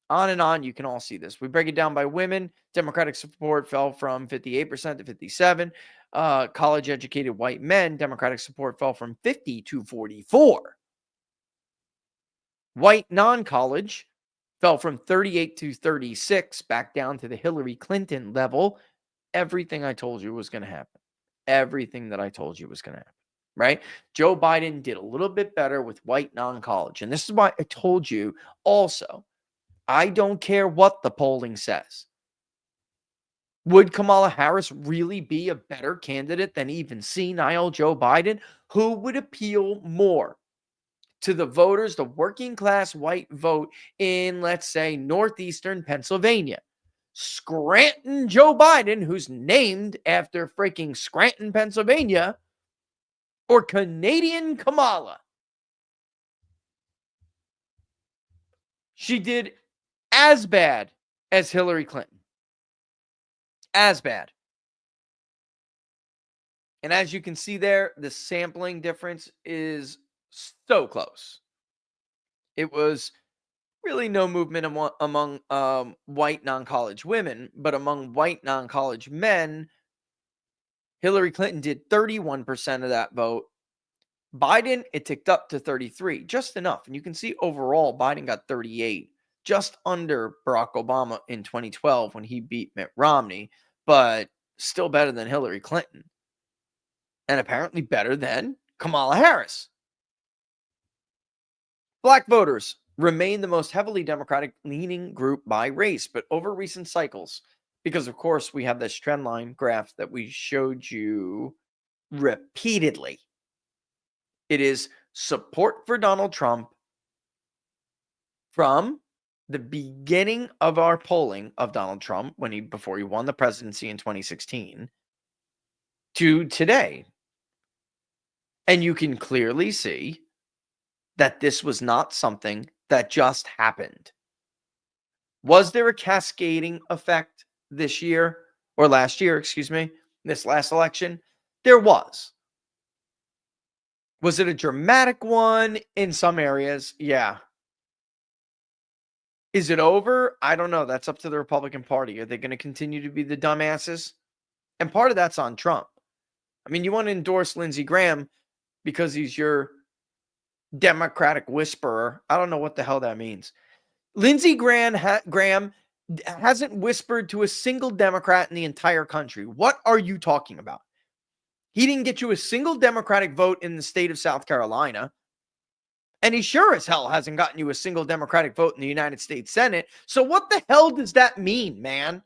On and on. You can all see this. We break it down by women. Democratic support fell from 58% to 57. College-educated white men, Democratic support fell from 50 to 44. White non-college fell from 38 to 36, back down to the Hillary Clinton level. Everything I told you was going to happen. Everything that I told you was going to happen, right? Joe Biden did a little bit better with white non-college. And this is why I told you also, I don't care what the polling says. Would Kamala Harris really be a better candidate than even senile Joe Biden? Who would appeal more to the voters, the working class white vote in, let's say, northeastern Pennsylvania? Scranton Joe Biden, who's named after freaking Scranton, Pennsylvania, or Canadian Kamala? She did as bad as Hillary Clinton. As bad. And as you can see there, the sampling difference is so close. It was really no movement among white non-college women, but among white non-college men, Hillary Clinton did 31% of that vote. Biden, it ticked up to 33, just enough. And you can see overall, Biden got 38, just under Barack Obama in 2012 when he beat Mitt Romney, but still better than Hillary Clinton. And apparently better than Kamala Harris. Black voters remain the most heavily Democratic-leaning group by race, but over recent cycles, because of course we have this trend line graph that we showed you repeatedly. It is support for Donald Trump from the beginning of our polling of Donald Trump before he won the presidency in 2016 to today. And you can clearly see that this was not something that just happened. Was there a cascading effect this year, or last year, excuse me, this last election? There was. Was it a dramatic one in some areas? Yeah. Is it over? I don't know. That's up to the Republican Party. Are they going to continue to be the dumbasses? And part of that's on Trump. I mean, you want to endorse Lindsey Graham because he's your Democratic whisperer. I don't know what the hell that means. Lindsey Graham hasn't whispered to a single Democrat in the entire country. What are you talking about? He didn't get you a single Democratic vote in the state of South Carolina. And he sure as hell hasn't gotten you a single Democratic vote in the United States Senate. So what the hell does that mean, man?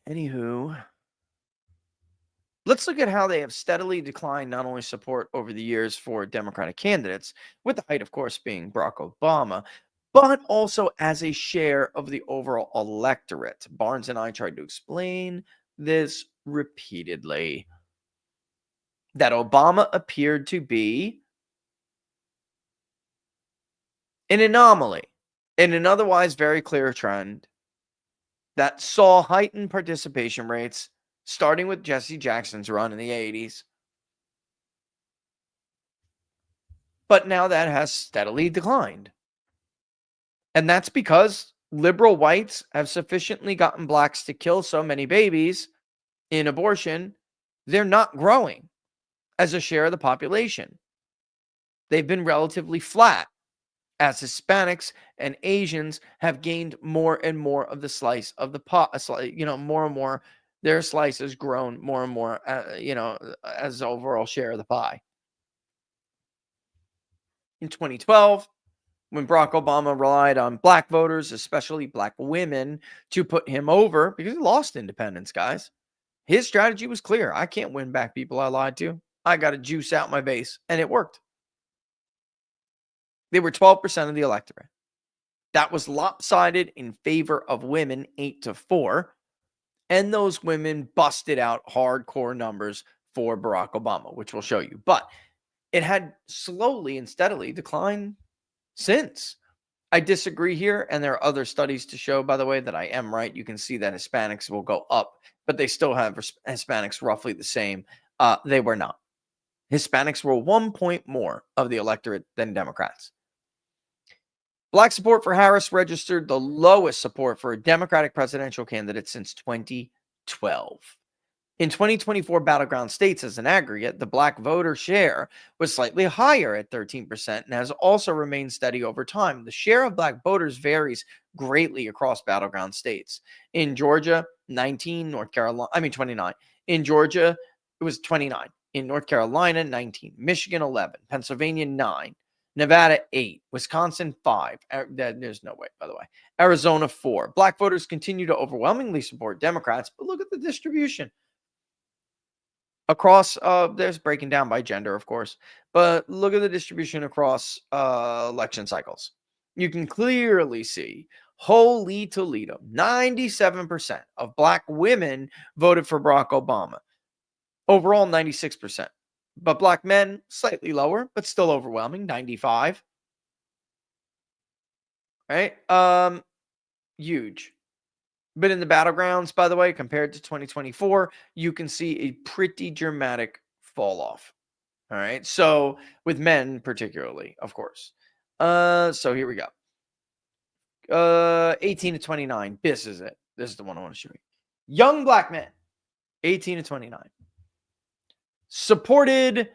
Anywho, let's look at how they have steadily declined not only support over the years for Democratic candidates, with the height, of course, being Barack Obama, but also as a share of the overall electorate. Barnes and I tried to explain this repeatedly, that Obama appeared to be an anomaly in an otherwise very clear trend that saw heightened participation rates starting with Jesse Jackson's run in the 80s. But now that has steadily declined. And that's because liberal whites have sufficiently gotten blacks to kill so many babies in abortion, they're not growing as a share of the population. They've been relatively flat as Hispanics and Asians have gained more and more of the slice of the pot, more and more, their slice has grown more and more, as the overall share of the pie. In 2012, when Barack Obama relied on black voters, especially black women, to put him over, because he lost independents, guys. His strategy was clear. I can't win back people I lied to. I got to juice out my base. And it worked. They were 12% of the electorate. That was lopsided in favor of women, 8-4. And those women busted out hardcore numbers for Barack Obama, which we'll show you. But it had slowly and steadily declined since. I disagree here, and there are other studies to show, by the way, that I am right. You can see that Hispanics will go up, but they still have Hispanics roughly the same. They were not. Hispanics were 1 point more of the electorate than Democrats. Black support for Harris registered the lowest support for a Democratic presidential candidate since 2012. In 2024 battleground states as an aggregate, the black voter share was slightly higher at 13% and has also remained steady over time. The share of black voters varies greatly across battleground states. In Georgia, 29. In Georgia, it was 29. In North Carolina, 19. Michigan, 11. Pennsylvania, 9. Nevada, 8. Wisconsin, 5. There's no way, by the way. Arizona, 4. Black voters continue to overwhelmingly support Democrats, but look at the distribution. Across, there's breaking down by gender, of course, but look at the distribution across election cycles. You can clearly see, holy Toledo, 97% of black women voted for Barack Obama. Overall, 96%. But black men, slightly lower, but still overwhelming, 95. Right? Huge. But in the battlegrounds, by the way, compared to 2024, you can see a pretty dramatic fall off. All right. So with men, particularly, of course. So here we go. 18 to 29. This is it. This is the one I want to show you. Young black men, 18 to 29. Supported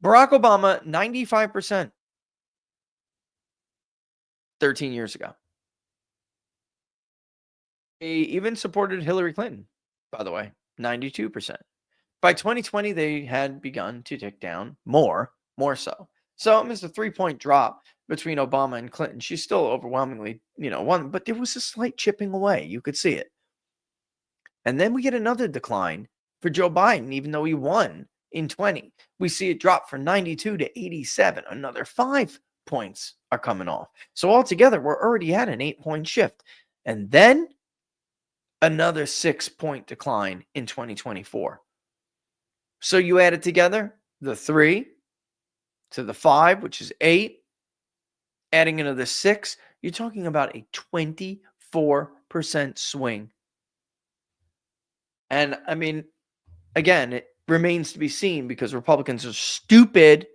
Barack Obama 95% 13 years ago. They even supported Hillary Clinton, by the way, 92%. By 2020, they had begun to tick down more so. So it's a 3-point drop between Obama and Clinton. She's still overwhelmingly, won, but there was a slight chipping away. You could see it. And then we get another decline for Joe Biden, even though he won in 20. We see it drop from 92 to 87. Another 5 points are coming off. So altogether, we're already at an 8-point shift. And then another 6-point decline in 2024. So you add it together, the 3 to the 5, which is 8, adding another 6, you're talking about a 24% swing. And I mean, again, it remains to be seen because Republicans are stupid.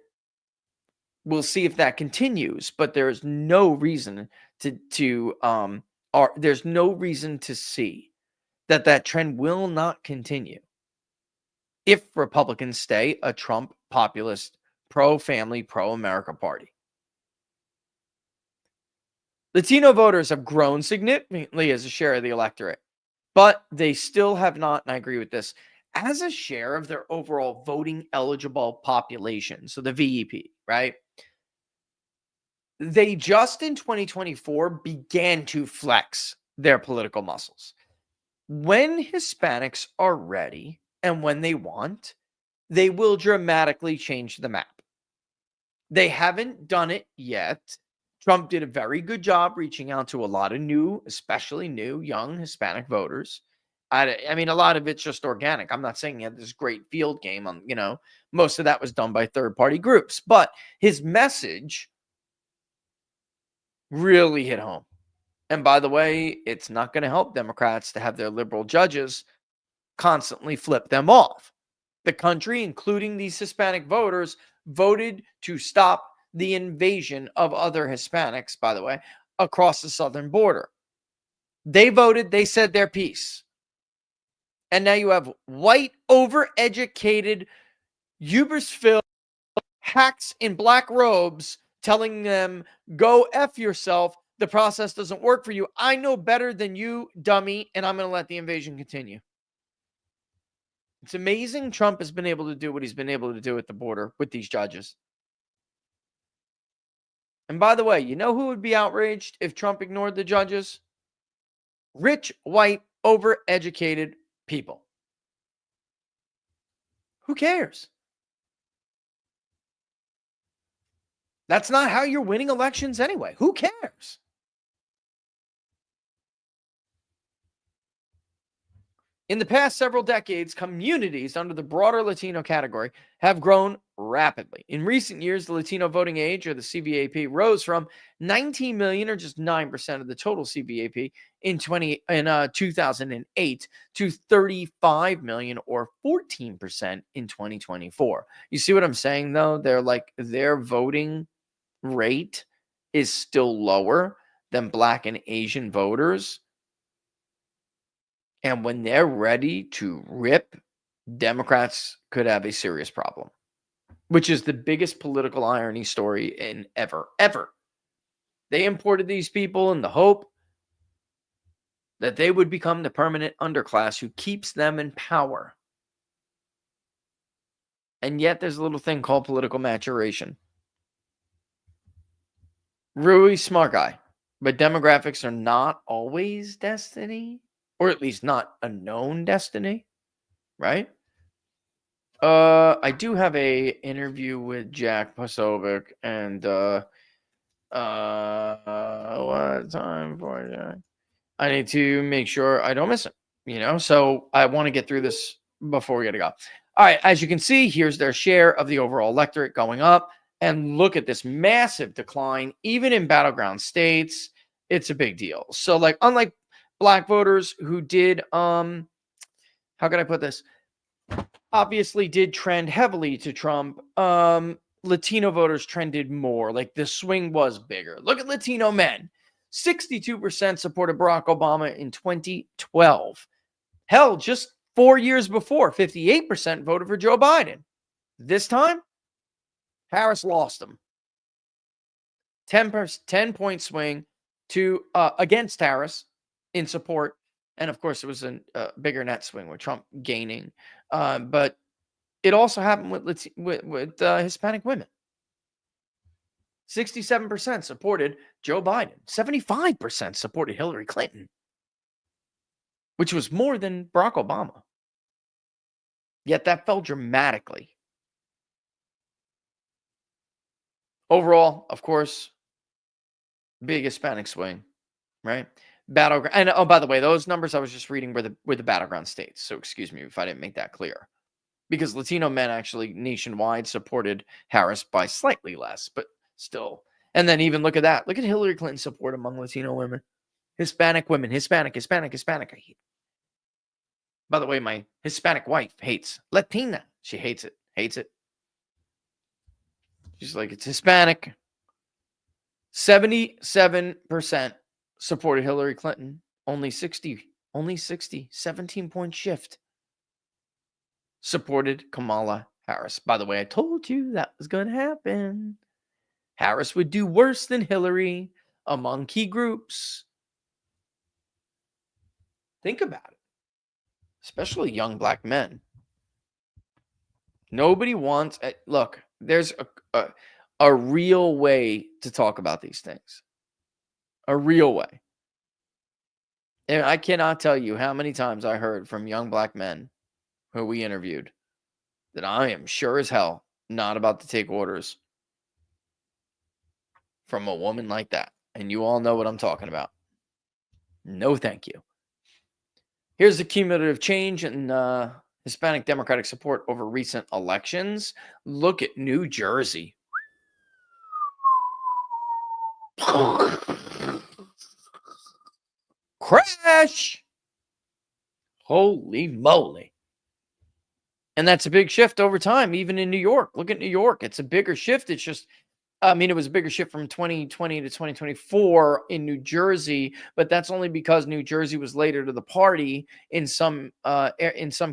We'll see if that continues, but there is no reason there's no reason to see that trend will not continue if Republicans stay a Trump populist, pro-family, pro-America party. Latino voters have grown significantly as a share of the electorate, but they still have not, and I agree with this, as a share of their overall voting eligible population, so the VEP, right? They just in 2024 began to flex their political muscles. When Hispanics are ready and when they want, they will dramatically change the map. They haven't done it yet. Trump did a very good job reaching out to a lot of new, especially new, young Hispanic voters. I mean, a lot of it's just organic. I'm not saying he had this great field game on, most of that was done by third-party groups. But his message really hit home. And by the way, it's not going to help Democrats to have their liberal judges constantly flip them off. The country, including these Hispanic voters, voted to stop the invasion of other Hispanics, by the way, across the southern border. They voted, they said their piece. And now you have white, overeducated, hubris-filled hacks in black robes telling them, go F yourself. The process doesn't work for you. I know better than you, dummy, and I'm going to let the invasion continue. It's amazing Trump has been able to do what he's been able to do at the border with these judges. And by the way, you know who would be outraged if Trump ignored the judges? Rich, white, overeducated people. Who cares? That's not how you're winning elections anyway. Who cares? In the past several decades, communities under the broader Latino category have grown rapidly. In recent years, the Latino voting age, or the CVAP, rose from 19 million, or just 9% of the total CVAP, in 2008 to 35 million, or 14% in 2024. You see what I'm saying, though? Their voting rate is still lower than Black and Asian voters. And when they're ready to rip, Democrats could have a serious problem, which is the biggest political irony story in ever. They imported these people in the hope that they would become the permanent underclass who keeps them in power. And yet there's a little thing called political maturation. Really smart guy, but demographics are not always destiny, or at least not a known destiny, right? I do have a interview with Jack Posobiec, and what time for Jack? I need to make sure I don't miss it, so I want to get through this before we gotta go. All right, as you can see, here's their share of the overall electorate going up, and look at this massive decline, even in battleground states. It's a big deal. So, unlike Black voters who did, how can I put this? Obviously did trend heavily to Trump. Latino voters trended more. Like, the swing was bigger. Look at Latino men. 62% supported Barack Obama in 2012. Hell, just 4 years before, 58% voted for Joe Biden. This time, Harris lost him. 10-point swing to against Harris in support. And of course, it was a bigger net swing with Trump gaining. But it also happened with Hispanic women. 67% supported Joe Biden. 75% supported Hillary Clinton, which was more than Barack Obama. Yet that fell dramatically. Overall, of course, big Hispanic swing, right? Battleground. And oh, by the way, those numbers I was just reading were the battleground states. So excuse me if I didn't make that clear. Because Latino men actually nationwide supported Harris by slightly less, but still. And then even look at that. Look at Hillary Clinton's support among Latino women. Hispanic women. Hispanic. I hate. By the way, my Hispanic wife hates Latina. She hates it. She's like, it's Hispanic. 77% supported Hillary Clinton. Only 60, 17-point shift. Supported Kamala Harris. By the way, I told you that was going to happen. Harris would do worse than Hillary among key groups. Think about it. Especially young Black men. Nobody wants... Look, there's a real way to talk about these things. A real way. And I cannot tell you how many times I heard from young Black men who we interviewed that I am sure as hell not about to take orders from a woman like that. And you all know what I'm talking about. No, thank you. Here's the cumulative change in Hispanic Democratic support over recent elections. Look at New Jersey. Crash! Holy moly. And that's a big shift over time, even in New York. Look at New York. It's a bigger shift. It's just, it was a bigger shift from 2020 to 2024 in New Jersey, but that's only because New Jersey was later to the party in some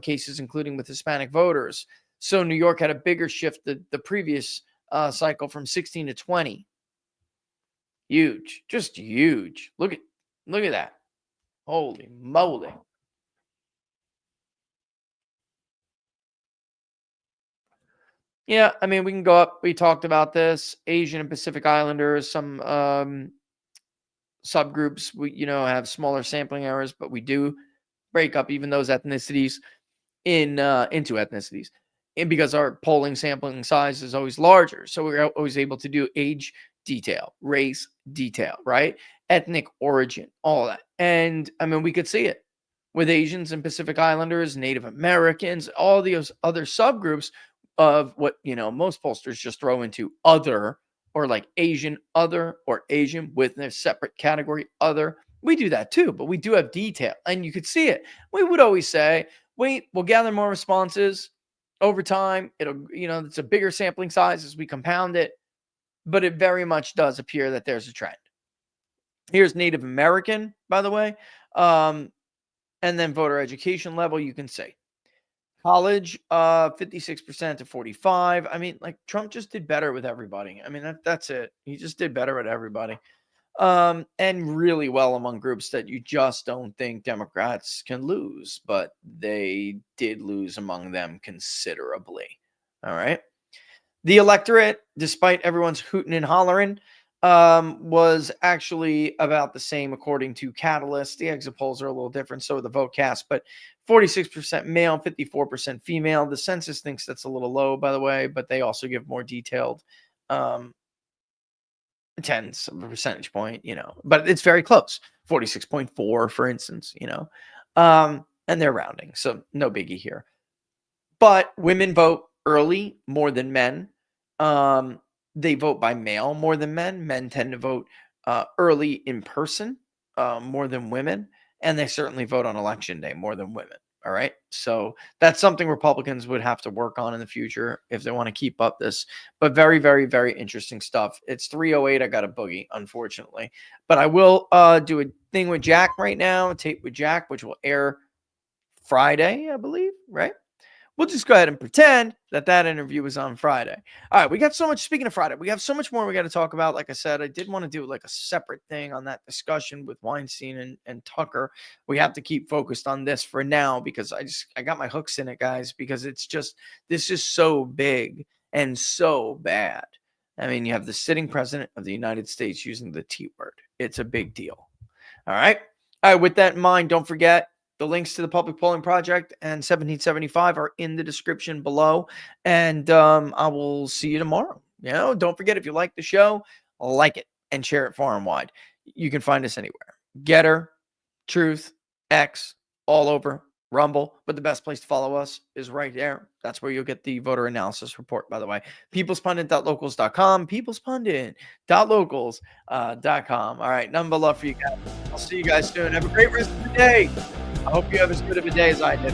cases, including with Hispanic voters. So New York had a bigger shift the previous cycle from 16 to 20. Huge, just huge. Look at that. Holy moly. Yeah, we can go up. We talked about this. Asian and Pacific Islanders, some subgroups, we have smaller sampling errors, but we do break up even those ethnicities into ethnicities. And because our polling sampling size is always larger, so we're always able to do age detail, race detail, right? Ethnic origin, all that. And we could see it with Asians and Pacific Islanders, Native Americans, all those other subgroups. of what, most pollsters just throw into other, or like Asian other, or Asian with a separate category other. We do that too, but we do have detail, and you could see it. We would always say, wait, we'll gather more responses over time. It'll, it's a bigger sampling size as we compound it, but it very much does appear that there's a trend. Here's Native American, by the way. And then voter education level, you can see. College, 56% to 45. I mean, like, Trump just did better with everybody. I mean, that's it. He just did better with everybody. And really well among groups that you just don't think Democrats can lose, but they did lose among them considerably. All right. The electorate, despite everyone's hooting and hollering, was actually about the same according to Catalyst. The exit polls are a little different, so are the vote cast, but 46% male, 54% female. The census thinks that's a little low, by the way, but they also give more detailed tenths of a percentage point, but it's very close. 46.4, for instance, and they're rounding, so no biggie here. But women vote early more than men. They vote by mail more than men. Men tend to vote early in person more than women, and they certainly vote on election day more than women. All right. So that's something Republicans would have to work on in the future if they want to keep up this. But very, very, very interesting stuff. It's 3:08. I got a boogie, unfortunately. But I will do a thing with Jack right now, a tape with Jack, which will air Friday, I believe, right? We'll just go ahead and pretend that interview was on Friday. All right, we got so much. Speaking of Friday, we have so much more we got to talk about. Like I said, I did want to do like a separate thing on that discussion with Weinstein and Tucker. We have to keep focused on this for now because I got my hooks in it, guys, because this is so big and so bad. I mean, you have the sitting president of the United States using the T word. It's a big deal. All right. With that in mind, don't forget, the links to the Public Polling Project and 1775 are in the description below. And I will see you tomorrow. Don't forget, if you like the show, like it and share it far and wide. You can find us anywhere. Getter, Truth, X, all over, Rumble. But the best place to follow us is right there. That's where you'll get the voter analysis report, by the way. peoplespundit.locals.com, peoplespundit.locals.com. All right, nothing but love for you guys. I'll see you guys soon. Have a great rest of the day. I hope you have as good of a day as I did.